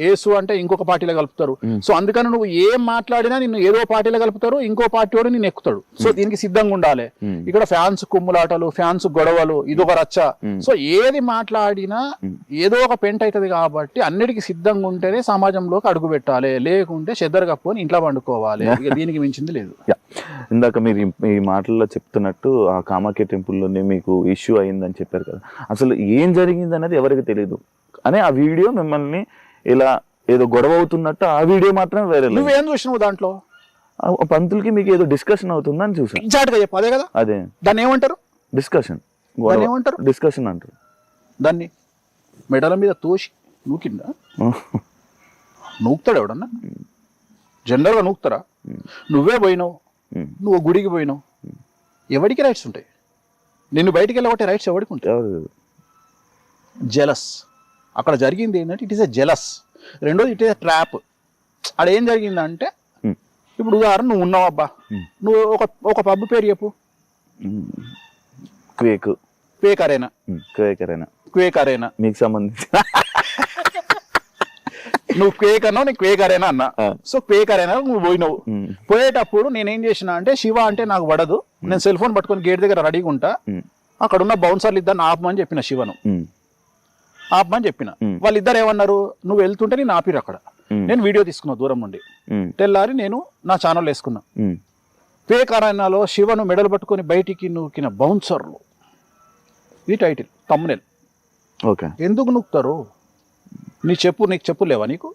ఏసు అంటే ఇంకొక పార్టీలో కలుపుతారు. సో అందుకని నువ్వు ఏం మాట్లాడినా నిన్ను ఏదో పార్టీలో కలుపుతారు, ఇంకో పార్టీ వాడు నిన్ను ఎక్కుతాడు. సో దీనికి సిద్ధంగా ఉండాలి. ఇక్కడ ఫ్యాన్స్ కుమ్ములాటలు, ఫ్యాన్స్ గొడవలు, ఇదొక రచ్చ. సో ఏది మాట్లాడినా ఏదో ఒక పెంట్ అవుతుంది కాబట్టి అన్నిటికీ సిద్ధంగా ఉంటేనే సమాజంలోకి అడుగు పెట్టాలి, లేకుంటే చెద్దరు కప్పుకొని ఇంట్లో పండుకోవాలి. ఇక దీనికి మించింది లేదు. ఇందాక మీరు ఈ మాటల్లో చెప్తున్నట్టు ఆ కామాఖ్య టెంపుల్లోనే మీకు ఇష్యూ అయిందని చెప్పారు కదా, అసలు ఏం జరిగింది అనేది ఎవరికి తెలియదు అనే ఆ వీడియో మిమ్మల్ని ఇలా ఏదో గొడవ అవుతున్నట్టు ఆ వీడియో మాత్రం వేరే. నువ్వేం చూసినావు దాంట్లో? పంతులకి మీకు ఏదో డిస్కషన్ అవుతుందని చూసాను. ఎగ్జాక్ట్ గా చెప్పు, అదే కదా. అదే దాన్ని ఏమంటారు? డిస్కషన్. ఏమంటారు? డిస్కషన్ అంటారు. దాన్ని మెడల మీద తోసి నూకిందా? నూకుతాడు ఎవడన్నా? జనరల్గా నూకుతారా? నువ్వే పోయినావు, నువ్వు గుడికి పోయినావు, ఎవరికి రైట్స్ ఉంటాయి? నిన్ను బయటికి వెళ్ళబట్టే రైట్స్ ఎవరికి ఉంటాయి? జెలస్. అక్కడ జరిగింది ఏంటంటే ఇట్ ఈస్ ఎ జెలస్. రెండోది ఇట్ ఈస్ ఎ ట్రాప్. అక్కడ ఏం జరిగిందంటే ఇప్పుడు ఉదాహరణ నువ్వు ఉన్నావు అబ్బా, నువ్వు ఒక పబ్ పేరు చెప్పు. క్వేక్ అరేనా మీకు సంబంధించి నువ్వు క్వేక్ అన్నావు, నేను క్వేక్ అరేనా అన్నా. సో క్వేక్ అరేనా నువ్వు పోయినావు. పోయేటప్పుడు నేనేం చేసిన అంటే శివ అంటే నాకు పడదు, నేను సెల్ ఫోన్ పట్టుకొని గేట్ దగ్గర రెడీగా ఉంటా, అక్కడ ఉన్న బౌన్సర్లు ఇద్దరు ఆపమని చెప్పిన శివను, ఆపమని చెప్పిన. వాళ్ళిద్దరు ఏమన్నారు, నువ్వు వెళ్తుంటే నేను ఆపిరు అక్కడ, నేను వీడియో తీసుకున్నా దూరం నుండి. తెల్లారి నేను నా ఛానల్ వేసుకున్నా, క్వేక్ అరేనాలో శివను మెడలు పట్టుకొని బయటికి నూకిన బౌన్సర్లు, ఇది టైటిల్ తమ్మునేల్. ఓకే, ఎందుకు నూకుతారు? నీకు చెప్పు లేవా? నీకు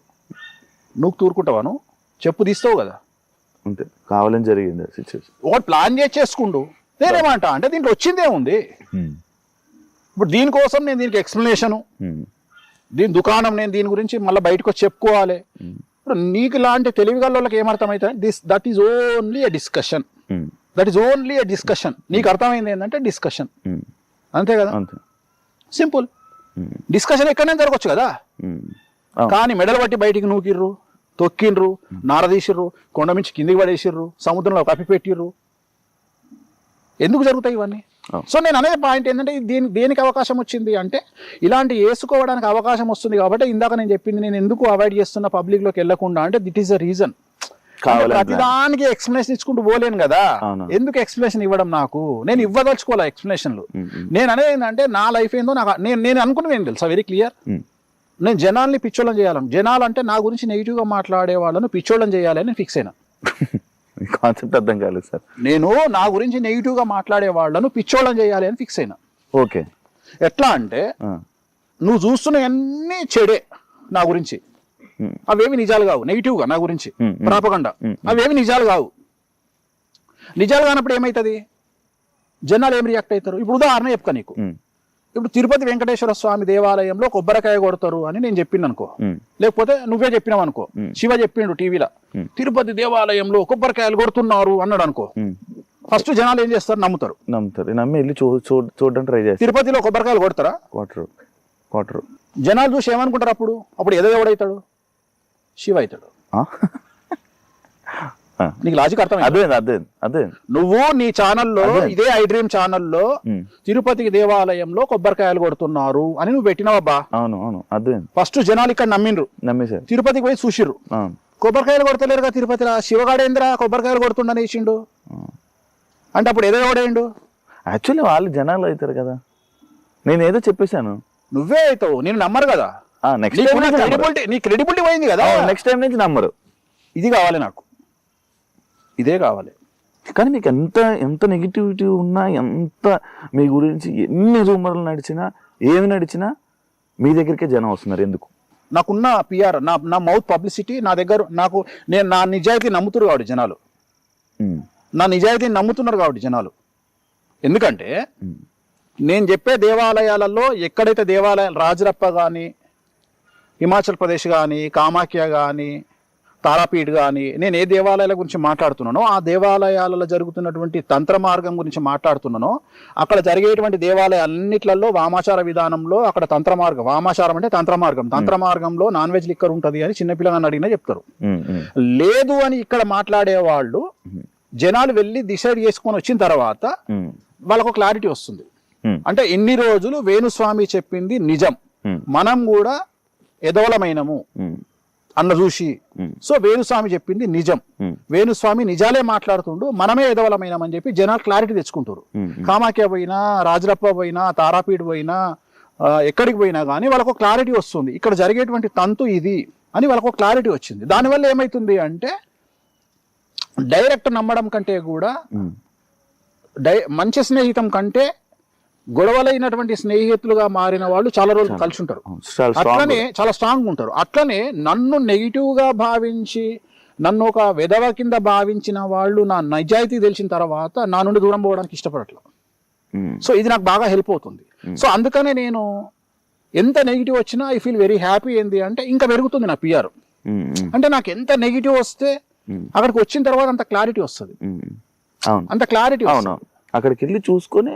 నువ్వు తూరుకుంటావా? నువ్వు చెప్పు తీస్తావు కదా, అంతే. కావాలని జరిగింది సిచ్యువేషన్. ఒకటి ప్లాన్ చేసుకుంటూ నేనేమంటా అంటే దీంట్లో వచ్చిందే ఉంది. ఇప్పుడు దీనికోసం నేను దీనికి ఎక్స్ప్లెనేషను, దీని దుకాణం, నేను దీని గురించి మళ్ళీ బయటకు వచ్చి చెప్పుకోవాలి. ఇప్పుడు నీకు లాంటి తెలివిగల వాళ్ళకి ఏమర్థమవుతుంది? That is only a discussion, నీకు అర్థమైంది ఏంటంటే డిస్కషన్, అంతే కదా, సింపుల్. డిస్కషన్ ఎక్కడైనా జరగవచ్చు కదా. కానీ మెడలు పట్టి బయటికి నూకిర్రు, తొక్కిండ్రు, నారదీసిర్రు, కొండ మించి కిందికి పడేసిర్రు, సముద్రంలో కప్పిపెట్టిర్రు. ఎందుకు జరుగుతాయి ఇవన్నీ? సో నేను అనే పాయింట్ ఏంటంటే దేనికి అవకాశం వచ్చింది అంటే ఇలాంటి వేసుకోవడానికి అవకాశం వస్తుంది కాబట్టి ఇందాక నేను చెప్పింది, నేను ఎందుకు అవాయిడ్ చేస్తున్న పబ్లిక్ లోకి వెళ్లకుండా అంటే దిట్ ఈస్ ద రీజన్. ప్రతిదానికి ఎక్స్ప్లెనేషన్ ఇచ్చుకుంటూ పోలేను కదా. ఎందుకు ఎక్స్ప్లెనేషన్ ఇవ్వడం? నాకు నేను ఇవ్వదలుచుకోవాలి ఎక్స్ప్లెనేషన్లు. నేను అనేది ఏంటంటే నా లైఫ్ ఏందో నాకు నేను అనుకున్నది ఏం తెలుసా, వెరీ క్లియర్. నేను జనాల్ని పిచ్చోళ్ళని చేయాలని, జనాలంటే నా గురించి నెగిటివ్ గా మాట్లాడే వాళ్ళను పిచ్చోళ్ళని చేయాలని ఫిక్స్ అయినా. కాన్సెప్ట్ అర్థం కాలేదు సార్. నేను నా గురించి నెగిటివ్ గా మాట్లాడే వాళ్ళను పిచ్చోళ్ళని చేయాలి అని ఫిక్స్ అయినా. ఓకే, ఎట్లా అంటే నువ్వు చూస్తున్నవన్నీ చెడే నా గురించి, అవేమి నిజాలు కావు. నెగిటివ్ గా నా గురించి ప్రాపగండా, అవేమి నిజాలు కావు. నిజాలు కానప్పుడు ఏమవుతుంది? జనాలు ఏం రియాక్ట్ అవుతారు? ఇప్పుడు ఉదాహరణ చెప్తా నీకు. ఇప్పుడు తిరుపతి వెంకటేశ్వర స్వామి దేవాలయంలో కొబ్బరికాయ కొడతారు అని నేను చెప్పింది అనుకో, లేకపోతే నువ్వే చెప్పినావు అనుకో, శివ చెప్పిండు టీవీలో తిరుపతి దేవాలయంలో కొబ్బరికాయలు కొడుతున్నారు అన్నాడు అనుకో, ఫస్ట్ జనాలు ఏం చేస్తారు? నమ్ముతారు. నమ్మి వెళ్ళి చూడడానికి ట్రై చేస్తారు. తిరుపతిలో కొబ్బరికాయలు కొడతారా? కొట్టరు. జనాలు చూసి ఏమనుకుంటారు? అప్పుడు ఏదో ఎవడైతాడు? శివ అవుతాడు. నీకు లాజిక్ అర్థమైంది? అదే నువ్వు నీ ఛానల్లో, ఇదే ఐ డ్రీమ్ ఛానల్లో తిరుపతికి దేవాలయంలో కొబ్బరికాయలు కొడుతున్నారు అని నువ్వు పెట్టినావబ్బా. అవును అదే. ఫస్ట్ జనాలు ఇక్కడ నమ్మేశారు, తిరుపతికి పోయి చూసిర్రు, కొబ్బరికాయలు కొడతలేరుగా తిరుపతిలో, శివగాడేంద్ర కొబ్బరికాయలు కొడుతుండని వేసిండు అంటే అప్పుడు ఏదో ఎవడేండు? యాక్చువల్లీ వాళ్ళు జనాలు అవుతారు కదా, నేను ఏదో చెప్పేశాను, నువ్వే అవుతావు, నేను నమ్మరు కదా. నీ క్రెడిబిలిటీ పోయింది కదా, నెక్స్ట్ టైం నుంచి నమ్మరు. ఇది కావాలి నాకు, ఇదే కావాలి. కానీ మీకు ఎంత నెగిటివిటీ ఉన్నా, ఎంత మీ గురించి ఎన్ని రూమర్లు నడిచినా, ఏమి నడిచినా మీ దగ్గరికే జనం వస్తున్నారు. ఎందుకు? నాకున్న పిఆర్, నా మౌత్ పబ్లిసిటీ నా దగ్గర, నేను నా నిజాయితీ నమ్ముతున్నారు కాబట్టి జనాలు, నా నిజాయితీని నమ్ముతున్నారు కాబట్టి జనాలు. ఎందుకంటే నేను చెప్పే దేవాలయాలలో ఎక్కడైతే దేవాలయాలు, రాజరప్ప కానీ, హిమాచల్ ప్రదేశ్ కానీ, కామాఖ్య కానీ, తారాపీఠ్ కానీ, నేను ఏ దేవాలయాల గురించి మాట్లాడుతున్నానో ఆ దేవాలయాలలో జరుగుతున్నటువంటి తంత్ర మార్గం గురించి మాట్లాడుతున్నానో, అక్కడ జరిగేటువంటి దేవాలయాలన్నిట్లలో వామాచార విధానంలో అక్కడ తంత్ర మార్గం, వామాచారం అంటే తంత్ర మార్గంలో నాన్ వెజ్ లిక్కర్ ఉంటుంది అని చిన్నపిల్లగాన్ని అడిగినా చెప్తారు. లేదు అని ఇక్కడ మాట్లాడే వాళ్ళు జనాలు వెళ్ళి డిసైడ్ చేసుకొని వచ్చిన తర్వాత వాళ్ళకు క్లారిటీ వస్తుంది. అంటే ఇన్ని రోజులు వేణుస్వామి చెప్పింది నిజం, మనం కూడా ఎదవలమైనము అన్న చూసి, సో వేణుస్వామి చెప్పింది నిజం, వేణుస్వామి నిజాలే మాట్లాడుతుండు, మనమే ఎదవలమైనామని చెప్పి జనాలు క్లారిటీ తెచ్చుకుంటారు. కామాఖ్య పోయినా, రాజరప్ప పోయినా, తారాపీఠ్ పోయినా, ఎక్కడికి పోయినా కానీ వాళ్ళకు క్లారిటీ వస్తుంది, ఇక్కడ జరిగేటువంటి తంతు ఇది అని వాళ్ళకు క్లారిటీ వచ్చింది. దానివల్ల ఏమైతుంది అంటే డైరెక్ట్ నమ్మడం కంటే కూడా మంచి స్నేహితం కంటే గొడవలైనటువంటి స్నేహితులుగా మారిన వాళ్ళు చాలా రోజులు కలిసి ఉంటారు, అట్లనే చాలా స్ట్రాంగ్ ఉంటారు. అట్లనే నన్ను నెగిటివ్ గా భావించి, నన్ను ఒక వెధవ కింద భావించిన వాళ్ళు నా నిజాయితీ తెలిసిన తర్వాత నా నుండి దూరం పోవడానికి ఇష్టపడట్లేదు. సో ఇది నాకు బాగా హెల్ప్ అవుతుంది. సో అందుకనే నేను ఎంత నెగిటివ్ వచ్చినా ఐ ఫీల్ వెరీ హ్యాపీ. ఏంది అంటే ఇంకా పెరుగుతుంది నా పిఆర్. అంటే నాకు ఎంత నెగిటివ్ వస్తే అక్కడికి వచ్చిన తర్వాత అంత క్లారిటీ వస్తుంది, అంత క్లారిటీ. అక్కడికి వెళ్ళి చూసుకొని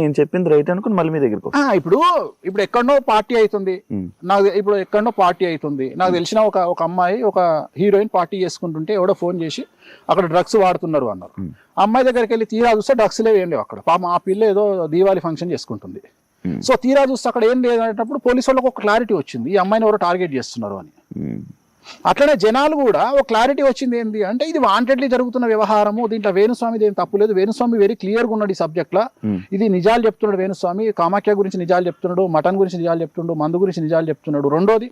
ఏం చెప్పింది రైట్ అనుకుని మళ్ళీ మీ దగ్గరకు. ఇప్పుడు ఎక్కడో పార్టీ అవుతుంది నాకు తెలిసిన ఒక అమ్మాయి, ఒక హీరోయిన్ పార్టీ చేసుకుంటుంటే ఎవడో ఫోన్ చేసి అక్కడ డ్రగ్స్ వాడుతున్నారు అన్నారు. అమ్మాయి దగ్గరికి వెళ్ళి తీరా చూస్తే డ్రగ్స్ లేవు, ఏం లేవు అక్కడ. పాపం ఆ పిల్ల ఏదో దీవాళి ఫంక్షన్ చేసుకుంటుంది. సో తీరా చూస్తే అక్కడ ఏం లేదనేటప్పుడు పోలీసు వాళ్ళకి ఒక క్లారిటీ వచ్చింది, ఈ అమ్మాయిని ఎవరో టార్గెట్ చేస్తున్నారు అని. అట్లనే జనాలు కూడా ఒక క్లారిటీ వచ్చింది ఏంటి అంటే ఇది వాంటెడ్లీ జరుగుతున్న వ్యవహారము, దీంట్లో వేణుస్వామిది ఏం తప్పు లేదు, వేణుస్వామి వెరీ క్లియర్గా ఉన్నాడు ఈ సబ్జెక్ట్ లా, ఇది నిజాలు చెప్తున్నాడు వేణుస్వామి, కామాఖ్య గురించి నిజాలు చెప్తున్నాడు, మటన్ గురించి నిజాలు చెప్తున్నాడు, మందు గురించి నిజాలు చెప్తున్నాడు. రెండోది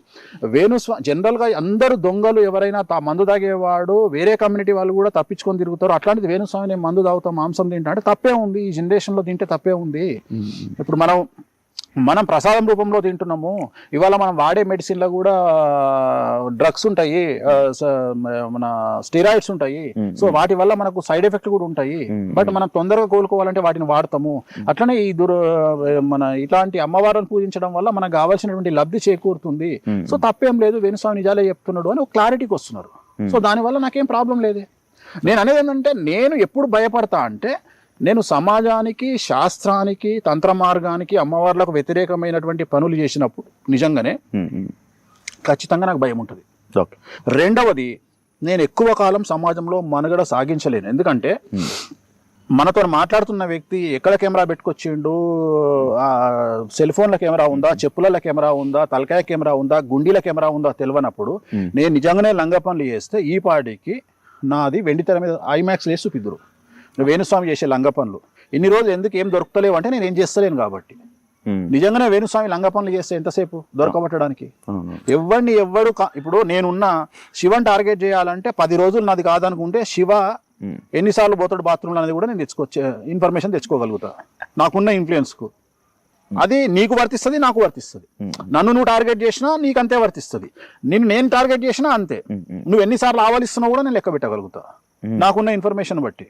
వేణుస్వామి జనరల్ గా అందరూ దొంగలు, ఎవరైనా మందు తాగేవాడు వేరే కమ్యూనిటీ వాళ్ళు కూడా తప్పించుకొని తిరుగుతారు. అట్లాంటిది వేణుస్వామి నేను మందు తాగుతాం, మాంసం తింటా అంటే తప్పే ఉంది, ఈ జనరేషన్ లో తింటే తప్పే ఉంది. ఇప్పుడు మనం ప్రసాదం రూపంలో తింటున్నాము, ఇవాళ మనం వాడే మెడిసిన్లో కూడా డ్రగ్స్ ఉంటాయి, మన స్టెరాయిడ్స్ ఉంటాయి, సో వాటి వల్ల మనకు సైడ్ ఎఫెక్ట్ కూడా ఉంటాయి. బట్ మనం తొందరగా కోలుకోవాలంటే వాటిని వాడతాము. అట్లనే ఈ మన ఇట్లాంటి అమ్మవారిని పూజించడం వల్ల మనకు కావాల్సినటువంటి లబ్ధి చేకూరుతుంది. సో తప్పేం లేదు, వేణుస్వామి నిజాలే చెప్తున్నాడు అని ఒక క్లారిటీకి వస్తున్నారు. సో దానివల్ల నాకేం ప్రాబ్లం లేదు. నేను అనేది ఏంటంటే, నేను ఎప్పుడు భయపడతా అంటే, నేను సమాజానికి, శాస్త్రానికి, తంత్ర మార్గానికి, అమ్మవార్లకు వ్యతిరేకమైనటువంటి పనులు చేసినప్పుడు నిజంగానే ఖచ్చితంగా నాకు భయం ఉంటుంది. రెండవది, నేను ఎక్కువ కాలం సమాజంలో మనుగడ సాగించలేను. ఎందుకంటే మనతో మాట్లాడుతున్న వ్యక్తి ఎక్కడ కెమెరా పెట్టుకొచ్చిండు, సెల్ ఫోన్ల కెమెరా ఉందా, చెప్పుల కెమెరా ఉందా, తలకాయ కెమెరా ఉందా, గుండీల కెమెరా ఉందా తెలియనప్పుడు నేను నిజంగానే లంగ పనులు చేస్తే ఈ పాటికి నాది వెండి తెర మీద ఐమాక్స్ వేసి చూపిద్దురు. వేణుస్వామి చేసే లంగ పనులు ఇన్ని రోజులు ఎందుకు ఏం దొరుకుతలేవు అంటే నేను ఏం చేస్తలేను కాబట్టి. నిజంగానే వేణుస్వామి లంగ పనులు చేస్తే ఎంతసేపు దొరకబట్టడానికి? ఎవడు ఇప్పుడు నేనున్న శివని టార్గెట్ చేయాలంటే 10 రోజులు నాది కాదనుకుంటే శివ ఎన్నిసార్లు పోతాడు బాత్రూంలో అనేది కూడా నేను ఇన్ఫర్మేషన్ తెచ్చుకోగలుగుతా నాకున్న ఇన్ఫ్లుయెన్స్ కు. అది నీకు వర్తిస్తుంది, నాకు వర్తిస్తుంది. నన్ను నువ్వు టార్గెట్ చేసినా నీకు అంతే వర్తిస్తుంది, నేను టార్గెట్ చేసినా అంతే. నువ్వు ఎన్నిసార్లు ఆవలిస్తున్నావు కూడా నేను లెక్క పెట్టగలుగుతా నాకున్న ఇన్ఫర్మేషన్ బట్టి.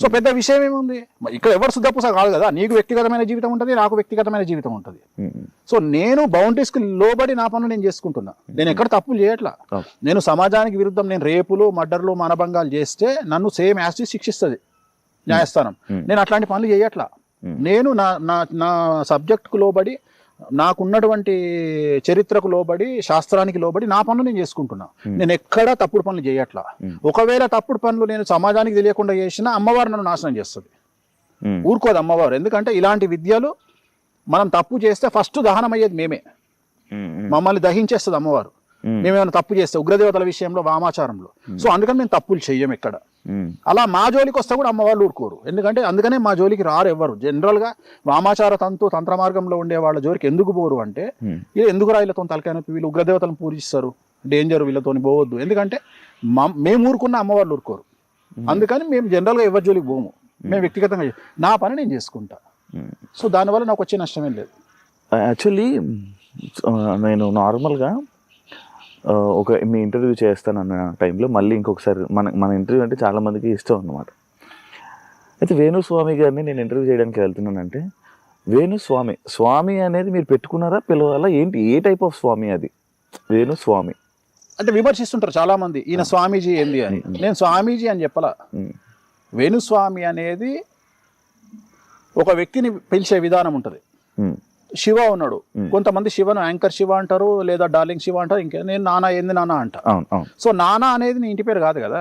సో పెద్ద విషయం ఏముంది, ఇక్కడ ఎవరు శుద్ధపూస కాదు కదా. నీకు వ్యక్తిగతమైన జీవితం ఉంటుంది, నాకు వ్యక్తిగతమైన జీవితం ఉంటుంది. సో నేను బౌండరీస్కి లోబడి నా పనులు నేను చేసుకుంటున్నా, నేను ఎక్కడ తప్పులు చేయట్లా. నేను సమాజానికి విరుద్ధం నేను రేపులు, మర్డర్లు, మానభంగాలు చేస్తే నన్ను సేమ్ యాసిడ్ శిక్షిస్తుంది న్యాయస్థానం. నేను అట్లాంటి పనులు చేయట్లా. నేను నా సబ్జెక్ట్కు లోబడి నాకున్నటువంటి చరిత్రకు లోబడి శాస్త్రానికి లోబడి నా పనులు నేను చేసుకుంటున్నా. నేను ఎక్కడా తప్పుడు పనులు చేయట్లా. ఒకవేళ తప్పుడు పనులు నేను సమాజానికి తెలియకుండా చేసినా అమ్మవారు నన్ను నాశనం చేస్తుంది. ఊరుకోదు అమ్మవారు. ఎందుకంటే ఇలాంటి విద్యలు మనం తప్పు చేస్తే ఫస్ట్ దహనం అయ్యేది మేమే. మమ్మల్ని దహించేస్తుంది అమ్మవారు మేమేమైనా తప్పు చేస్తే, ఉగ్రదేవతల విషయంలో వామాచారంలో. సో అందుకని మేము తప్పులు చెయ్యం ఎక్కడ. అలా మా జోలికి వస్తే కూడా అమ్మవాళ్ళు ఊరుకోరు. ఎందుకంటే అందుకనే మా జోలికి రారు ఎవ్వరు. జనరల్గా వామాచార తంత్ర మార్గంలో ఉండే వాళ్ళ జోలికి ఎందుకు పోరు అంటే, ఇది ఎందుకు రా వీళ్ళతో తలకాయ, వీళ్ళు ఉగ్రదేవతలను పూజిస్తారు, డేంజర్, వీళ్ళతో పోవద్దు. ఎందుకంటే మేము ఊరుకున్న అమ్మవాళ్ళు ఊరుకోరు. అందుకని మేము జనరల్గా ఎవరి జోలికి పోము. మేము వ్యక్తిగతంగా నా పని నేను చేసుకుంటా. సో దానివల్ల నాకు వచ్చే నష్టమేం లేదు. యాక్చువల్లీ నేను నార్మల్గా మీ ఇంటర్వ్యూ చేస్తానన్న టైంలో మళ్ళీ ఇంకొకసారి మన ఇంటర్వ్యూ అంటే చాలామందికి ఇష్టం అన్నమాట. అయితే వేణుస్వామి గారిని నేను ఇంటర్వ్యూ చేయడానికి వెళ్తున్నానంటే, స్వామి అనేది మీరు పెట్టుకున్నారా, పిలవాలా, ఏంటి, ఏ టైప్ ఆఫ్ స్వామి అది వేణుస్వామి? అంటే విమర్శిస్తుంటారు చాలా మంది, ఈయన స్వామీజీ ఏంది అని. నేను స్వామీజీ అని చెప్పలా. వేణుస్వామి అనేది ఒక వ్యక్తిని పిలిచే విధానం ఉంటుంది. శివ ఉన్నాడు, కొంతమంది శివను యాంకర్ శివ అంటారు, లేదా డార్లింగ్ శివ అంటారు. ఇంకా నేను నానా ఏంది నానా అంట. సో నానా అనేది నీ ఇంటి పేరు కాదు కదా.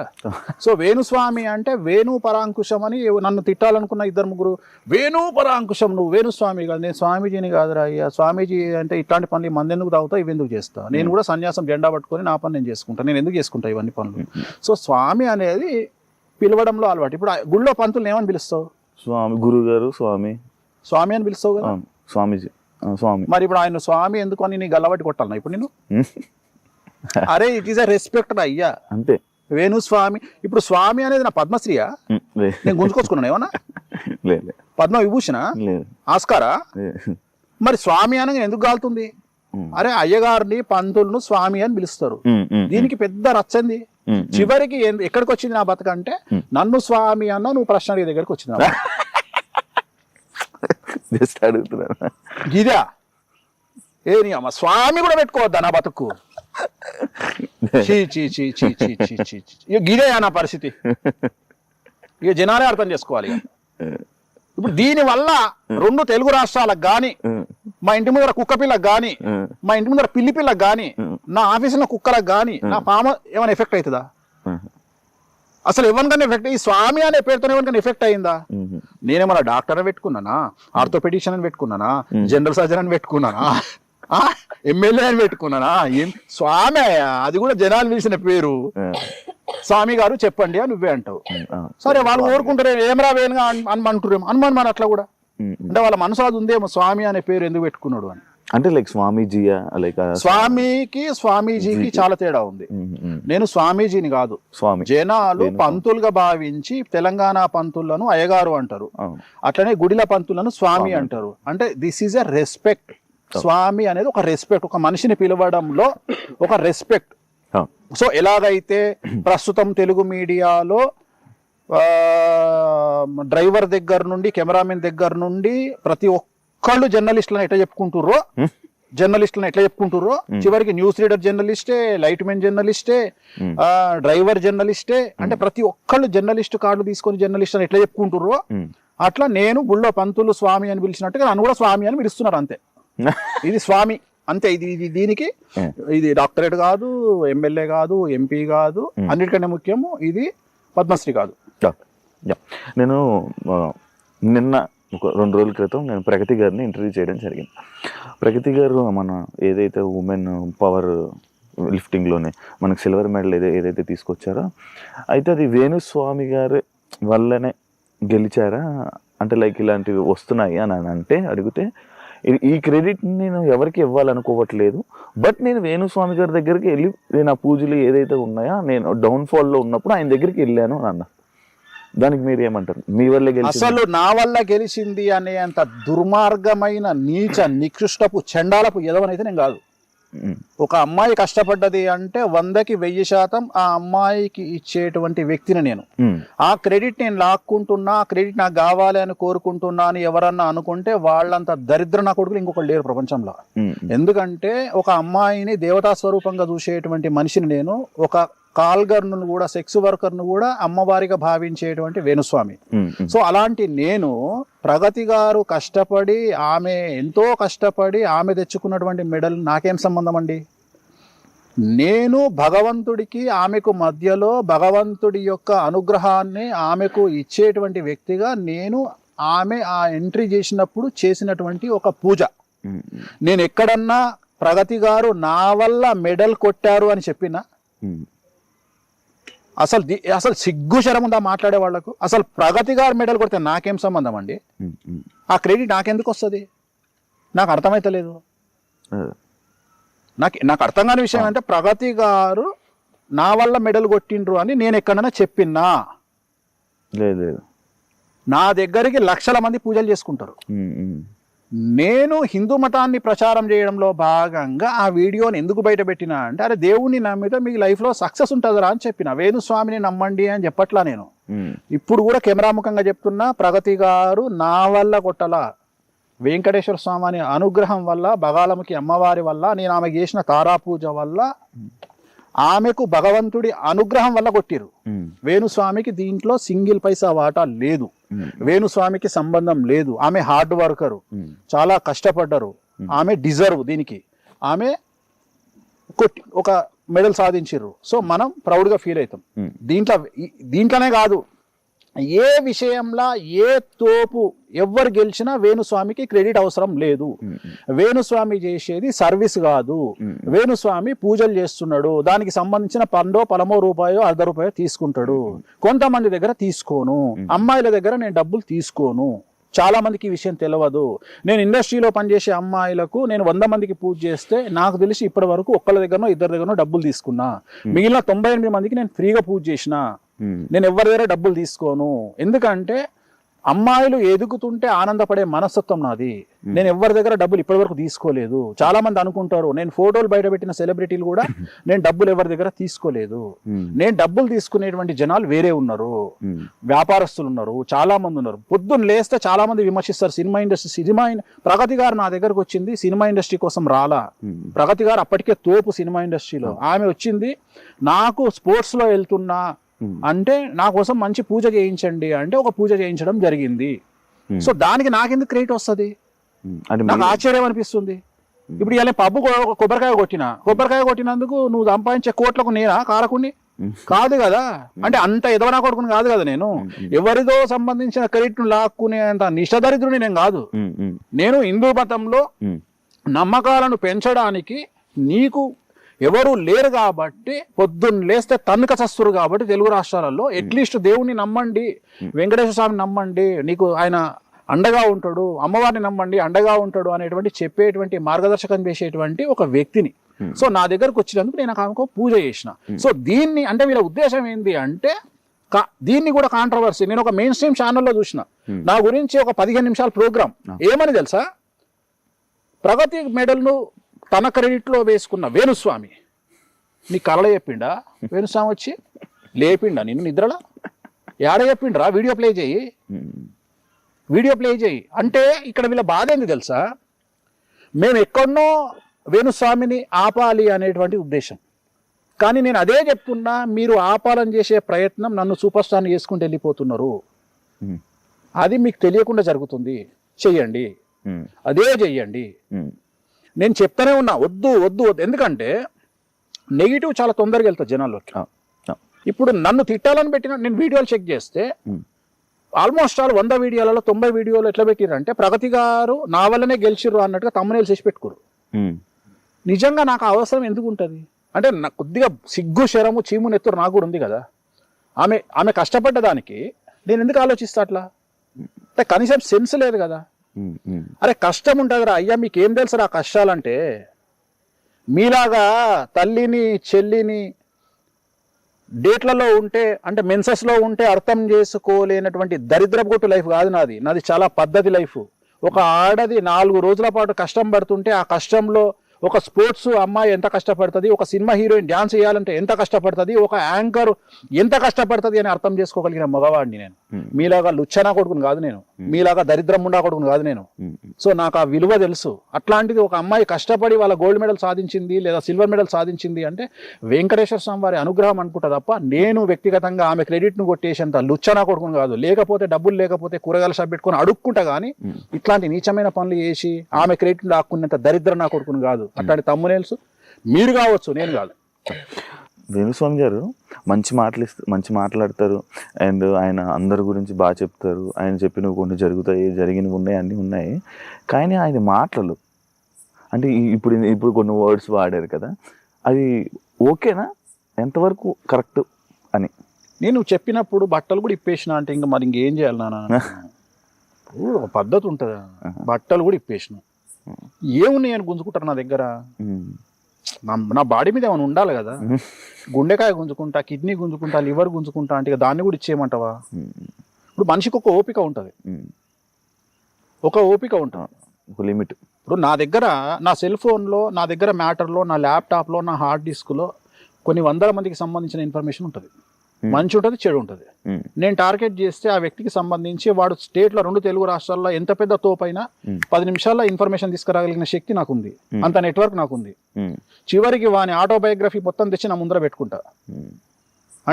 సో వేణుస్వామి అంటే వేణు పరాంకుశం అని నన్ను తిట్టాలనుకున్న 2-3 వేణు పరాంకుశం, నువ్వు వేణుస్వామి కాదు, నేను స్వామీజీని కాదురా అయ్యా. స్వామీజీ అంటే ఇట్లాంటి పనులు మంది ఎందుకు తాగుతా, ఇవి ఎందుకు చేస్తా, నేను కూడా సన్యాసం జెండా పట్టుకొని నా పని నేను చేసుకుంటా, నేను ఎందుకు చేసుకుంటా ఇవన్నీ పనులు. సో స్వామి అనేది పిలవడంలో అలవాటు. ఇప్పుడు గుళ్ళో పంతులు ఏమని పిలుస్తావు? స్వామి, గురుగారు, స్వామి అని పిలుస్తావు కదా. స్వామీజీ, స్వామి. మరి ఇప్పుడు ఆయన స్వామి ఎందుకు అని నీ గల్లబట్టి కొట్టాలన్నా ఇప్పుడు నేను? అరే ఇట్ ఈస్ అ రెస్పెక్ట్ అయ్యా, అంతే. వేణుస్వామి, ఇప్పుడు స్వామి అనేది నా పద్మశ్రీయా? నేను గుంజుకొచ్చుకున్నాను ఏమన్నా? పద్మ విభూషణ, ఆస్కారా? మరి స్వామి అనగా ఎందుకు గాలుతుంది? అరే అయ్యగారిని పంతులను స్వామి అని పిలుస్తారు. దీనికి పెద్ద రచ్చంది. చివరికి ఎక్కడికి వచ్చింది నా బతక అంటే, నన్ను స్వామి అన్న నువ్వు ప్రశ్న అడిగే దగ్గరికి వచ్చింది. జస్ట్ అడుగుతున్నాను. గిదా ఏ నీ అమ్మ స్వామి కూడా పెట్టుకోవద్దా నా బతుకు? ఇక గిదే నా పరిస్థితి. ఇక జనాలే అర్థం చేసుకోవాలి. ఇప్పుడు దీని వల్ల 2 తెలుగు రాష్ట్రాలకు గాని, మా ఇంటి ముందర కుక్క పిల్లకు గాని, మా ఇంటి ముందర పిల్లి పిల్లకు గాని, నా ఆఫీసులో కుక్కలకు గాని, నా పామ ఏమైనా ఎఫెక్ట్ అవుతుందా? అసలు ఎవరికైనా ఎఫెక్ట్, ఈ స్వామి అనే పేరుతో ఎవరికైనా ఎఫెక్ట్ అయిందా? నేనేమన్నా డాక్టర్ అని పెట్టుకున్నానా, ఆర్థోపెడిషియన్ అని పెట్టుకున్నానా, జనరల్ సర్జన్ అని పెట్టుకున్నానా, ఎమ్మెల్యే అని పెట్టుకున్నానా? ఏం స్వామి, అది కూడా జనాలు పిలిచిన పేరు. స్వామి గారు చెప్పండి అని నువ్వే అంటావు. సరే వాళ్ళు కోరుకుంటారు, ఏమరా వేనుగా అనుమంటారు, అనుమానం మన అట్లా కూడా. అంటే వాళ్ళ మనసు అది ఉందేమో, స్వామి అనే పేరు ఎందుకు పెట్టుకున్నాడు అని. అంటే లైక్ స్వామీజీయా, లైక్ స్వామికి స్వామీజీకి చాలా తేడా ఉంది. నేను స్వామీజీని కాదు, స్వామి. జనాలు పంతులుగా భావించి తెలంగాణ పంతులను అయ్యగారు అంటారు, అట్లనే గుడిల పంతులను స్వామి అంటారు. అంటే దిస్ ఈజ్ ఎ రెస్పెక్ట్. స్వామి అనేది ఒక రెస్పెక్ట్, ఒక మనిషిని పిలవడంలో ఒక రెస్పెక్ట్. సో ఎలాగైతే ప్రస్తుతం తెలుగు మీడియాలో డ్రైవర్ దగ్గర నుండి, కెమెరామెన్ దగ్గర నుండి ప్రతి ఒక్కళ్ళు జర్నలిస్టులను ఎట్లా చెప్పుకుంటుర్రో, చివరికి న్యూస్ రీడర్ జర్నలిస్టే, లైట్ మెన్ జర్నలిస్టే, డ్రైవర్ జర్నలిస్టే, అంటే ప్రతి ఒక్కళ్ళు జర్నలిస్ట్ కార్డు తీసుకొని జర్నలిస్ట్ అని ఎట్లా చెప్పుకుంటుర్రో, అట్లా నేను గుళ్ళో పంతులు స్వామి అని పిలిచినట్టుగా నన్ను కూడా స్వామి అని పిలుస్తున్నారు. అంతే, ఇది స్వామి అంతే. ఇది దీనికి ఇది డాక్టరేట్ కాదు, ఎమ్మెల్యే కాదు, ఎంపీ కాదు, అన్నిటికంటే ముఖ్యము ఇది పద్మశ్రీ కాదు. నేను నిన్న ఒక 2 రోజుల క్రితం నేను ప్రగతి గారిని ఇంటర్వ్యూ చేయడం జరిగింది. ప్రగతి గారు మన ఏదైతే ఉమెన్ పవర్ లిఫ్టింగ్లోనే మనకు సిల్వర్ మెడల్ ఏదైతే తీసుకొచ్చారో, అయితే అది వేణుస్వామి గారి వల్లనే గెలిచారా అంటే, లైక్ ఇలాంటివి వస్తున్నాయి అని అంటే అడిగితే, ఈ క్రెడిట్ నేను ఎవరికి ఇవ్వాలనుకోవట్లేదు, బట్ నేను వేణుస్వామి గారి దగ్గరికి వెళ్ళి నేను ఆ పూజలు ఏదైతే ఉన్నాయో నేను డౌన్ఫాల్లో ఉన్నప్పుడు ఆయన దగ్గరికి వెళ్ళాను అన్న. దానికి మీరు ఏమంటారు? మీ వల్ల అసలు నా వల్ల గెలిచింది అనే అంత దుర్మార్గమైన నీచ నికృష్టపు చండాలపు ఎదవనైతే నేను కాదు. ఒక అమ్మాయి కష్టపడ్డది అంటే 100కి 1000% ఆ అమ్మాయికి ఇచ్చేటువంటి వ్యక్తిని నేను. ఆ క్రెడిట్ నేను లాక్కుంటున్నా, ఆ క్రెడిట్ నాకు కావాలి అని కోరుకుంటున్నా అని ఎవరన్నా అనుకుంటే వాళ్ళంత దరిద్ర నా కొడుకులు ఇంకొకరు లేరు ప్రపంచంలో. ఎందుకంటే ఒక అమ్మాయిని దేవతా స్వరూపంగా చూసేటువంటి మనిషిని నేను, ఒక కాల్ గర్ల్ను కూడా సెక్స్ వర్కర్ను కూడా అమ్మవారిగా భావించేటువంటి వేణుస్వామి. సో అలాంటి నేను ప్రగతి గారు కష్టపడి ఆమె ఎంతో కష్టపడి ఆమె తెచ్చుకున్నటువంటి మెడల్ నాకేం సంబంధం అండి? నేను భగవంతుడికి ఆమెకు మధ్యలో భగవంతుడి యొక్క అనుగ్రహాన్ని ఆమెకు ఇచ్చేటువంటి వ్యక్తిగా నేను ఆమె ఆ ఎంట్రీ చేసినప్పుడు చేసినటువంటి ఒక పూజ. నేను ఎక్కడన్నా ప్రగతి గారు నా వల్ల మెడల్ కొట్టారు అని చెప్పినా అసలు సిగ్గు శరం ఉందా మాట్లాడే వాళ్లకు? అసలు ప్రగతి గారు మెడల్ కొడితే నాకేం సంబంధం అండి? ఆ క్రెడిట్ నాకెందుకు వస్తుంది? నాకు అర్థమైతలేదు. నాకు అర్థం కాని విషయం అంటే ప్రగతి గారు నా వల్ల మెడల్ కొట్టిండ్రు అని నేను ఎక్కడన్నా చెప్పినా? లేదు. నా దగ్గరికి లక్షల మంది పూజలు చేసుకుంటారు. నేను హిందూ మతాన్ని ప్రచారం చేయడంలో భాగంగా ఆ వీడియోని ఎందుకు బయట పెట్టినా అంటే, అరే దేవుణ్ణి నమ్మితే మీకు లైఫ్లో సక్సెస్ ఉంటుందిరా అని చెప్పిన. వేణుస్వామిని నమ్మండి అని చెప్పట్లా నేను. ఇప్పుడు కూడా కెమెరాముఖంగా చెప్తున్నా, ప్రగతి గారు నా వల్ల కొట్టలా, వెంకటేశ్వర స్వామి అనుగ్రహం వల్ల, బగాలముఖి అమ్మవారి వల్ల, నేను ఆమె చేసిన తారా పూజ వల్ల, ఆమెకు భగవంతుడి అనుగ్రహం వల్ల కొట్టిరు. వేణుస్వామికి దీంట్లో సింగిల్ పైసా వాటా లేదు. వేణుస్వామికి సంబంధం లేదు. ఆమె హార్డ్ వర్కరు, చాలా కష్టపడ్డారు, ఆమె డిజర్వ్ దీనికి. ఆమె కొట్టి ఒక మెడల్ సాధించారు. సో మనం ప్రౌడ్గా ఫీల్ అవుతాం. దీంట్లోనే కాదు, ఏ విషయంలో ఏ తోపు ఎవ్వరు గెలిచినా వేణుస్వామికి క్రెడిట్ అవసరం లేదు. వేణుస్వామి చేసేది సర్వీస్ కాదు. వేణుస్వామి పూజలు చేస్తున్నాడు, దానికి సంబంధించిన పలమో రూపాయో ₹1 తీసుకుంటాడు. కొంతమంది దగ్గర తీసుకోను, అమ్మాయిల దగ్గర నేను డబ్బులు తీసుకోను. చాలా మందికి ఈ విషయం తెలియదు. నేను ఇండస్ట్రీలో పనిచేసే అమ్మాయిలకు నేను 100 మందికి పూజ చేస్తే నాకు తెలిసి ఇప్పటి వరకు ఒక్కళ్ళ దగ్గరనో ఇద్దరి దగ్గరనో డబ్బులు తీసుకున్నా. మిగిలిన 98 మందికి నేను ఫ్రీగా పూజ చేసిన. నేను ఎవరి దగ్గర డబ్బులు తీసుకోను. ఎందుకంటే అమ్మాయిలు ఎదుగుతుంటే ఆనందపడే మనస్తత్వం నాది. నేను ఎవరి దగ్గర డబ్బులు ఇప్పటి వరకు తీసుకోలేదు. చాలా మంది అనుకుంటారు నేను ఫోటోలు బయట పెట్టిన సెలబ్రిటీలు కూడా నేను డబ్బులు ఎవరి దగ్గర తీసుకోలేదు. నేను డబ్బులు తీసుకునేటువంటి జనాలు వేరే ఉన్నారు, వ్యాపారస్తులు ఉన్నారు, చాలా మంది ఉన్నారు. పొద్దున్న లేస్తే చాలా మంది విమర్శిస్తారు సినిమా ఇండస్ట్రీ. ప్రగతి గారు నా దగ్గరకు వచ్చింది సినిమా ఇండస్ట్రీ కోసం రాలా. ప్రగతి గారు అప్పటికే తోపు సినిమా ఇండస్ట్రీలో. ఆమె వచ్చింది నాకు స్పోర్ట్స్ లో వెళ్తున్నా అంటే నా కోసం మంచి పూజ చేయించండి అంటే ఒక పూజ చేయించడం జరిగింది. సో దానికి నాకెందుకు క్రెడిట్ వస్తుంది? నాకు ఆశ్చర్యం అనిపిస్తుంది. ఇప్పుడు ఇలా పబ్బు కొబ్బరికాయ కొట్టినందుకు నువ్వు సంపాదించే కోట్లకు నేనా కారకుని? కాదు కదా. అంటే అంత ఎదవనా కొడుకుని కాదు కదా నేను. ఎవరిదో సంబంధించిన క్రెడిట్ లాక్కునే అంత నిష్టదరిద్రుని నేను కాదు. నేను హిందూ మతంలో నమ్మకాలను పెంచడానికి నీకు ఎవరు లేరు కాబట్టి, పొద్దున్న లేస్తే తన్నుక చస్తురు కాబట్టి తెలుగు రాష్ట్రాలలో అట్లీస్ట్ దేవుణ్ణి నమ్మండి, వెంకటేశ్వర స్వామిని నమ్మండి, నీకు ఆయన అండగా ఉంటాడు, అమ్మవారిని నమ్మండి అండగా ఉంటాడు అనేటువంటి చెప్పేటువంటి మార్గదర్శకం చేసేటువంటి ఒక వ్యక్తిని. సో నా దగ్గరకు వచ్చినందుకు నేను ఆమెకు పూజ చేసిన. సో దీన్ని అంటే వీళ్ళ ఉద్దేశం ఏంటి అంటే, దీన్ని కూడా కాంట్రవర్సీ. నేను ఒక మెయిన్ స్ట్రీమ్ ఛానల్లో చూసిన, నా గురించి ఒక 15 నిమిషాల ప్రోగ్రామ్. ఏమని తెలుసా? ప్రగతి మెడల్ను తన క్రెడిట్లో వేసుకున్న వేణుస్వామి నీ కళ చెప్పిండా? వేణుస్వామి వచ్చి లేపిండా నిన్ను నిద్రలా? ఏడ చెప్పిండ్రా? వీడియో ప్లే చేయి అంటే ఇక్కడ వీళ్ళ బాధ ఏంది తెలుసా? మేము ఎక్కడనో వేణుస్వామిని ఆపాలి అనేటువంటి ఉద్దేశం. కానీ నేను అదే చెప్తున్నా, మీరు ఆపాలని చేసే ప్రయత్నం నన్ను సూపర్ స్టార్ని చేసుకుంటూ వెళ్ళిపోతున్నారు. అది మీకు తెలియకుండా జరుగుతుంది. చెయ్యండి, అదే చెయ్యండి. నేను చెప్తానే ఉన్నా, వద్దు వద్దు వద్దు. ఎందుకంటే నెగిటివ్ చాలా తొందరగా వెళ్తా జనాల్లోకి. ఇప్పుడు నన్ను తిట్టాలని పెట్టిన నేను వీడియోలు చెక్ చేస్తే ఆల్మోస్ట్ 100 వీడియోలలో 90 వీడియోలు ఎట్లా పెట్టిరంటే ప్రగతి గారు నా వల్లనే గెలిచిర్రు అన్నట్టుగా తమ్మునేలు చేసి పెట్టుకోరు. నిజంగా నాకు అవసరం ఎందుకు ఉంటుంది అంటే, నాకు కొద్దిగా సిగ్గు శరము చీము నెత్తురు నాకు కూడా ఉంది కదా. ఆమె కష్టపడ్డ దానికి నేను ఎందుకు ఆలోచిస్తా అట్లా? అంటే కనీసం సెన్స్ లేదు కదా. అరే కష్టం ఉంటుందిరా అయ్యా, మీకేం తెలుసు ఆ కష్టాలంటే? మీలాగా తల్లిని చెల్లిని డేట్లలో ఉంటే అంటే మెన్సెస్లో ఉంటే అర్థం చేసుకోలేనటువంటి దరిద్రపుగొట్టు లైఫ్ కాదు నాది. నాది చాలా పద్ధతి లైఫ్. ఒక ఆడది 4 రోజుల పాటు కష్టం పడుతుంటే ఆ కష్టంలో ఒక స్పోర్ట్స్ అమ్మాయి ఎంత కష్టపడుతుంది, ఒక సినిమా హీరోయిన్ డ్యాన్స్ చేయాలంటే ఎంత కష్టపడుతుంది, ఒక యాంకర్ ఎంత కష్టపడుతుంది అని అర్థం చేసుకోగలిగిన మగవాడిని నేను. మీలాగా లుచ్చనా కొడుకుని కాదు నేను, మీలాగా దరిద్రం ఉండా కొడుకుని కాదు నేను. సో నాకు ఆ విలువ తెలుసు. అట్లాంటిది ఒక అమ్మాయి కష్టపడి వాళ్ళ గోల్డ్ మెడల్ సాధించింది లేదా సిల్వర్ మెడల్ సాధించింది అంటే వెంకటేశ్వర స్వామి వారి అనుగ్రహం అనుకుంటా తప్ప నేను వ్యక్తిగతంగా ఆమె క్రెడిట్ను కొట్టేసేంత లుచ్చనా కొడుకుని కాదు. లేకపోతే డబ్బులు లేకపోతే కూరగాయల షాప్ పెట్టుకొని అడుక్కుంటా కానీ ఇట్లాంటి నీచమైన పనులు చేసి ఆమె క్రెడిట్ లాక్కునేంత దరిద్రం నా కొడుకుని కాదు. అట్లాంటి తమ్మునేల్స్ మీరు కావచ్చు, నేను కాదు. వేణుస్వామి గారు మంచి మాట్లాడతారు అండ్ ఆయన అందరి గురించి బాగా చెప్తారు. ఆయన చెప్పినవి కొన్ని జరుగుతాయి, జరిగినవి ఉన్నాయి, అన్నీ ఉన్నాయి. కానీ ఆయన మాటలు అంటే ఇప్పుడు కొన్ని వర్డ్స్ వాడారు కదా, అది ఓకేనా, ఎంతవరకు కరెక్ట్ అని? నేను చెప్పినప్పుడు బట్టలు కూడా ఇప్పేసిన అంటే ఇంకా మరి ఇంకేం చేయాలి నాన్న? ఒక పద్ధతి ఉంటుంది. బట్టలు కూడా ఇప్పేసిన ఏమున్నాయి అని గుంజుకుంటారు నా దగ్గర. నా బాడీ మీద ఏమైనా ఉండాలి కదా. గుండెకాయ గుంజుకుంటా, కిడ్నీ గుంజుకుంటా, లివర్ గుంజుకుంటా అంటే ఇక దాన్ని కూడా ఇచ్చేయమంటావా? ఇప్పుడు మనిషికి ఒక ఓపిక ఉంటుంది, ఒక ఓపిక ఉంటుంది, ఒక లిమిట్. ఇప్పుడు నా దగ్గర నా సెల్ ఫోన్లో, నా దగ్గర మ్యాటర్లో, నా ల్యాప్టాప్లో, నా హార్డ్ డిస్క్లో కొన్ని వందల మందికి సంబంధించిన ఇన్ఫర్మేషన్ ఉంటుంది. మంచి ఉంటుంది, చెడు ఉంటుంది. నేను టార్గెట్ చేస్తే ఆ వ్యక్తికి సంబంధించి వాడు స్టేట్లో 2 తెలుగు రాష్ట్రాల్లో ఎంత పెద్ద తోపైనా 10 నిమిషాల్లో ఇన్ఫర్మేషన్ తీసుకురాగలిగిన శక్తి నాకుంది, అంత నెట్వర్క్ నాకుంది. చివరికి వాని ఆటోబయోగ్రఫీ మొత్తం తెచ్చి నా ముందర పెట్టుకుంటా.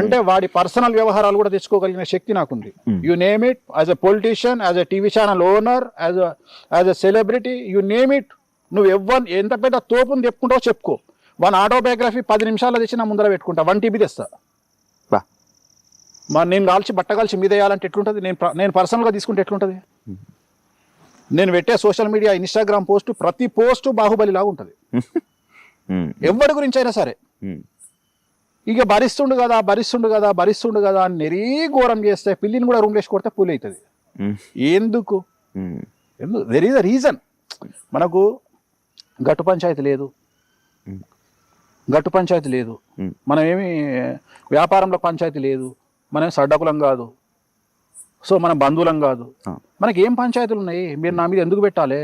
అంటే వాడి పర్సనల్ వ్యవహారాలు కూడా తెచ్చుకోగలిగిన శక్తి నాకుంది. You name it, as a politician, as a TV channel owner, as a celebrity, you name it. నువ్వు ఎంత పెద్ద తోపుని చెప్పుకుంటావో చెప్పుకో. వాని ఆటోబయోగ్రఫీ 10 నిమిషాల్లో తెచ్చి నా ముందర పెట్టుకుంటా. 1 TB తెస్తా. మరి నేను బట్ట కాల్చి మీద వేయాలంటే ఎట్లుంటుంది? నేను పర్సనల్గా తీసుకుంటే ఎట్లుంటుంది? నేను పెట్టే సోషల్ మీడియా ఇన్స్టాగ్రామ్ పోస్ట్, ప్రతి పోస్టు బాహుబలి లాగా ఉంటుంది. ఎవరి గురించి అయినా సరే. ఇక భరిస్తుండు కదా అని నెరీ ఘోరం చేస్తే పిల్లిని కూడా రూమ్ వేసి కొడితే పూల్ అవుతుంది. ఎందుకు దెర్ ఈజ్ అ రీజన్. మనకు గట్టు పంచాయతీ లేదు, మనం ఏమి వ్యాపారంలో పంచాయతీ లేదు, మనం సడ్డకులం కాదు, సో మనం బంధువులం కాదు, మనకి ఏం పంచాయతీలు ఉన్నాయి? మీరు నా మీద ఎందుకు పెట్టాలి?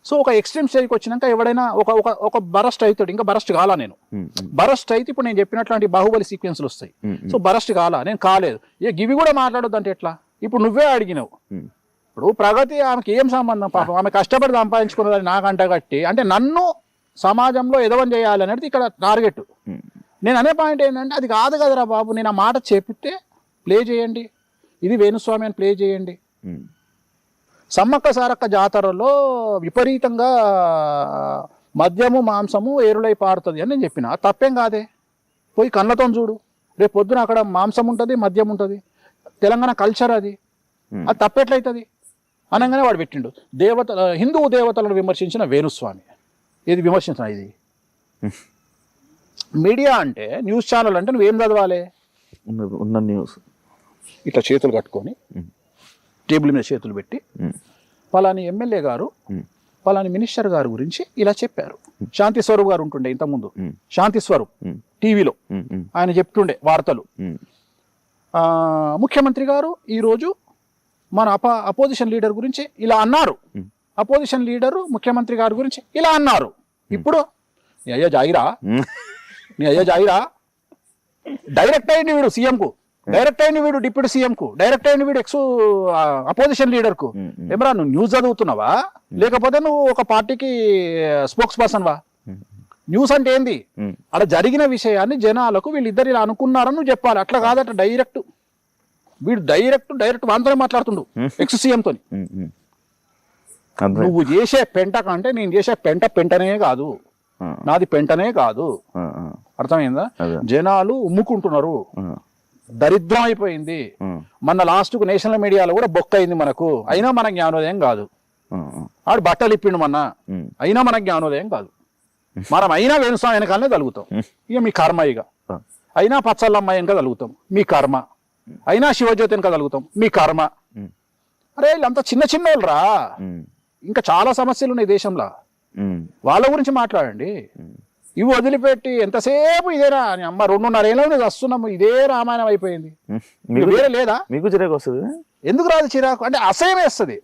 సో ఒక ఎక్స్ట్రీమ్ స్టేజ్కి వచ్చినాక ఎవడైనా ఒక బరస్ట్ అవుతాడు. ఇంకా బరస్ట్ కాలా నేను. బరస్ట్ అయితే ఇప్పుడు నేను చెప్పినట్లాంటి బాహుబలి సీక్వెన్స్లు వస్తాయి. సో బరస్ట్ కాలా, నేను కాలేదు. గివి కూడా మాట్లాడొద్దు అంటే ఎట్లా? ఇప్పుడు నువ్వే అడిగినావు. ఇప్పుడు ప్రగతి ఆమెకి ఏం సంబంధం? పాపం ఆమె కష్టపడి సంపాదించుకున్నదని నాకంట కట్టి అంటే నన్ను సమాజంలో ఎదవని చేయాలి అనేది ఇక్కడ టార్గెట్. నేను అనే పాయింట్ ఏంటంటే అది కాదు కదరా బాబు. నేను ఆ మాట చెప్పితే ప్లే చేయండి, ఇది వేణుస్వామి అని ప్లే చేయండి. సమ్మక్క సారక్క జాతరలో విపరీతంగా మద్యము మాంసము ఏరులై పారుతుంది అని నేను చెప్పిన. తప్పేం కాదే, పోయి కళ్ళతో చూడు. రేపు పొద్దున అక్కడ మాంసం ఉంటుంది, మద్యం ఉంటుంది. తెలంగాణ కల్చర్ అది తప్పెట్లయితుంది అనగానే వాడు పెట్టిండు హిందూ దేవతలను విమర్శించిన వేణుస్వామి. ఏది విమర్శించిన? ఇది మీడియా అంటే, న్యూస్ ఛానల్ అంటే నువ్వేం చదవాలి? ఉన్న న్యూస్ ఇట్లా చేతులు కట్టుకొని టేబుల్ మీద చేతులు పెట్టి పలాని ఎమ్మెల్యే గారు పలాని మినిస్టర్ గారి గురించి ఇలా చెప్పారు. శాంతి స్వరూప్ గారు ఉంటుండే ఇంతకుముందు, శాంతి స్వరూప్ టీవీలో ఆయన చెప్తుండే వార్తలు. ముఖ్యమంత్రి గారు ఈరోజు మన అపోజిషన్ లీడర్ గురించి ఇలా అన్నారు, అపోజిషన్ లీడరు ముఖ్యమంత్రి గారి గురించి ఇలా అన్నారు. ఇప్పుడు నీ అయ్యా జాయిరా డైరెక్ట్ అయ్యింది వీడు సీఎంకు, డైరెక్ట్ అయ్యింది వీడు డిప్యూటీ సీఎంకు, డైరెక్ట్ అయ్యింది వీడు అపోజిషన్ లీడర్కు. ఏమరా నువ్వు న్యూస్ చదువుతున్నావా, లేకపోతే నువ్వు ఒక పార్టీకి స్పోక్స్ పర్సన్ వా? న్యూస్ అంటే ఏంది? అలా జరిగిన విషయాన్ని జనాలకు వీళ్ళిద్దరు ఇలా అనుకున్నారని నువ్వు చెప్పాలి. అట్లా కాదట, వీడు డైరెక్ట్ వాంతోనే మాట్లాడుతుండు ఎక్స్ సీఎంతో. నువ్వు చేసే పెంట కంటే నేను చేసే పెంటనే కాదు, నాది పెంటనే కాదు. అర్థమైందా? జనాలు ఉమ్ముకుంటున్నారు, దరిద్రం అయిపోయింది. మన లాస్ట్కు నేషనల్ మీడియాలో కూడా బొక్క అయింది మనకు. అయినా మన జ్ఞానోదయం కాదు. ఆడు బట్టలు ఇప్పిండు మొన్న, అయినా మన జ్ఞానోదయం కాదు. మనం అయినా వేణుస్వామి వెనకాలనే కలుగుతాం. ఇక మీ కర్మ. ఇక అయినా పచ్చళ్ళమ్మాయి వెనక కలుగుతాం, మీ కర్మ. అయినా శివజ్యోతి వెనక కలుగుతాం, మీ కర్మ. అరే వీళ్ళంతా చిన్న వాళ్ళు రా, ఇంకా చాలా సమస్యలు ఉన్నాయి దేశంలో. వాళ్ళ గురించి మాట్లాడండి. ఇవి వదిలిపెట్టి ఎంతసేపు ఇదేనా అని అమ్మ 2.5 ఏళ్ళ వస్తున్నాము, ఇదే రామాయణం అయిపోయింది. వేరే లేదా? మీకు చిరాకు వస్తుంది? ఎందుకు రాదు చిరాకు? అంటే అసహ్యం వేస్తుంది.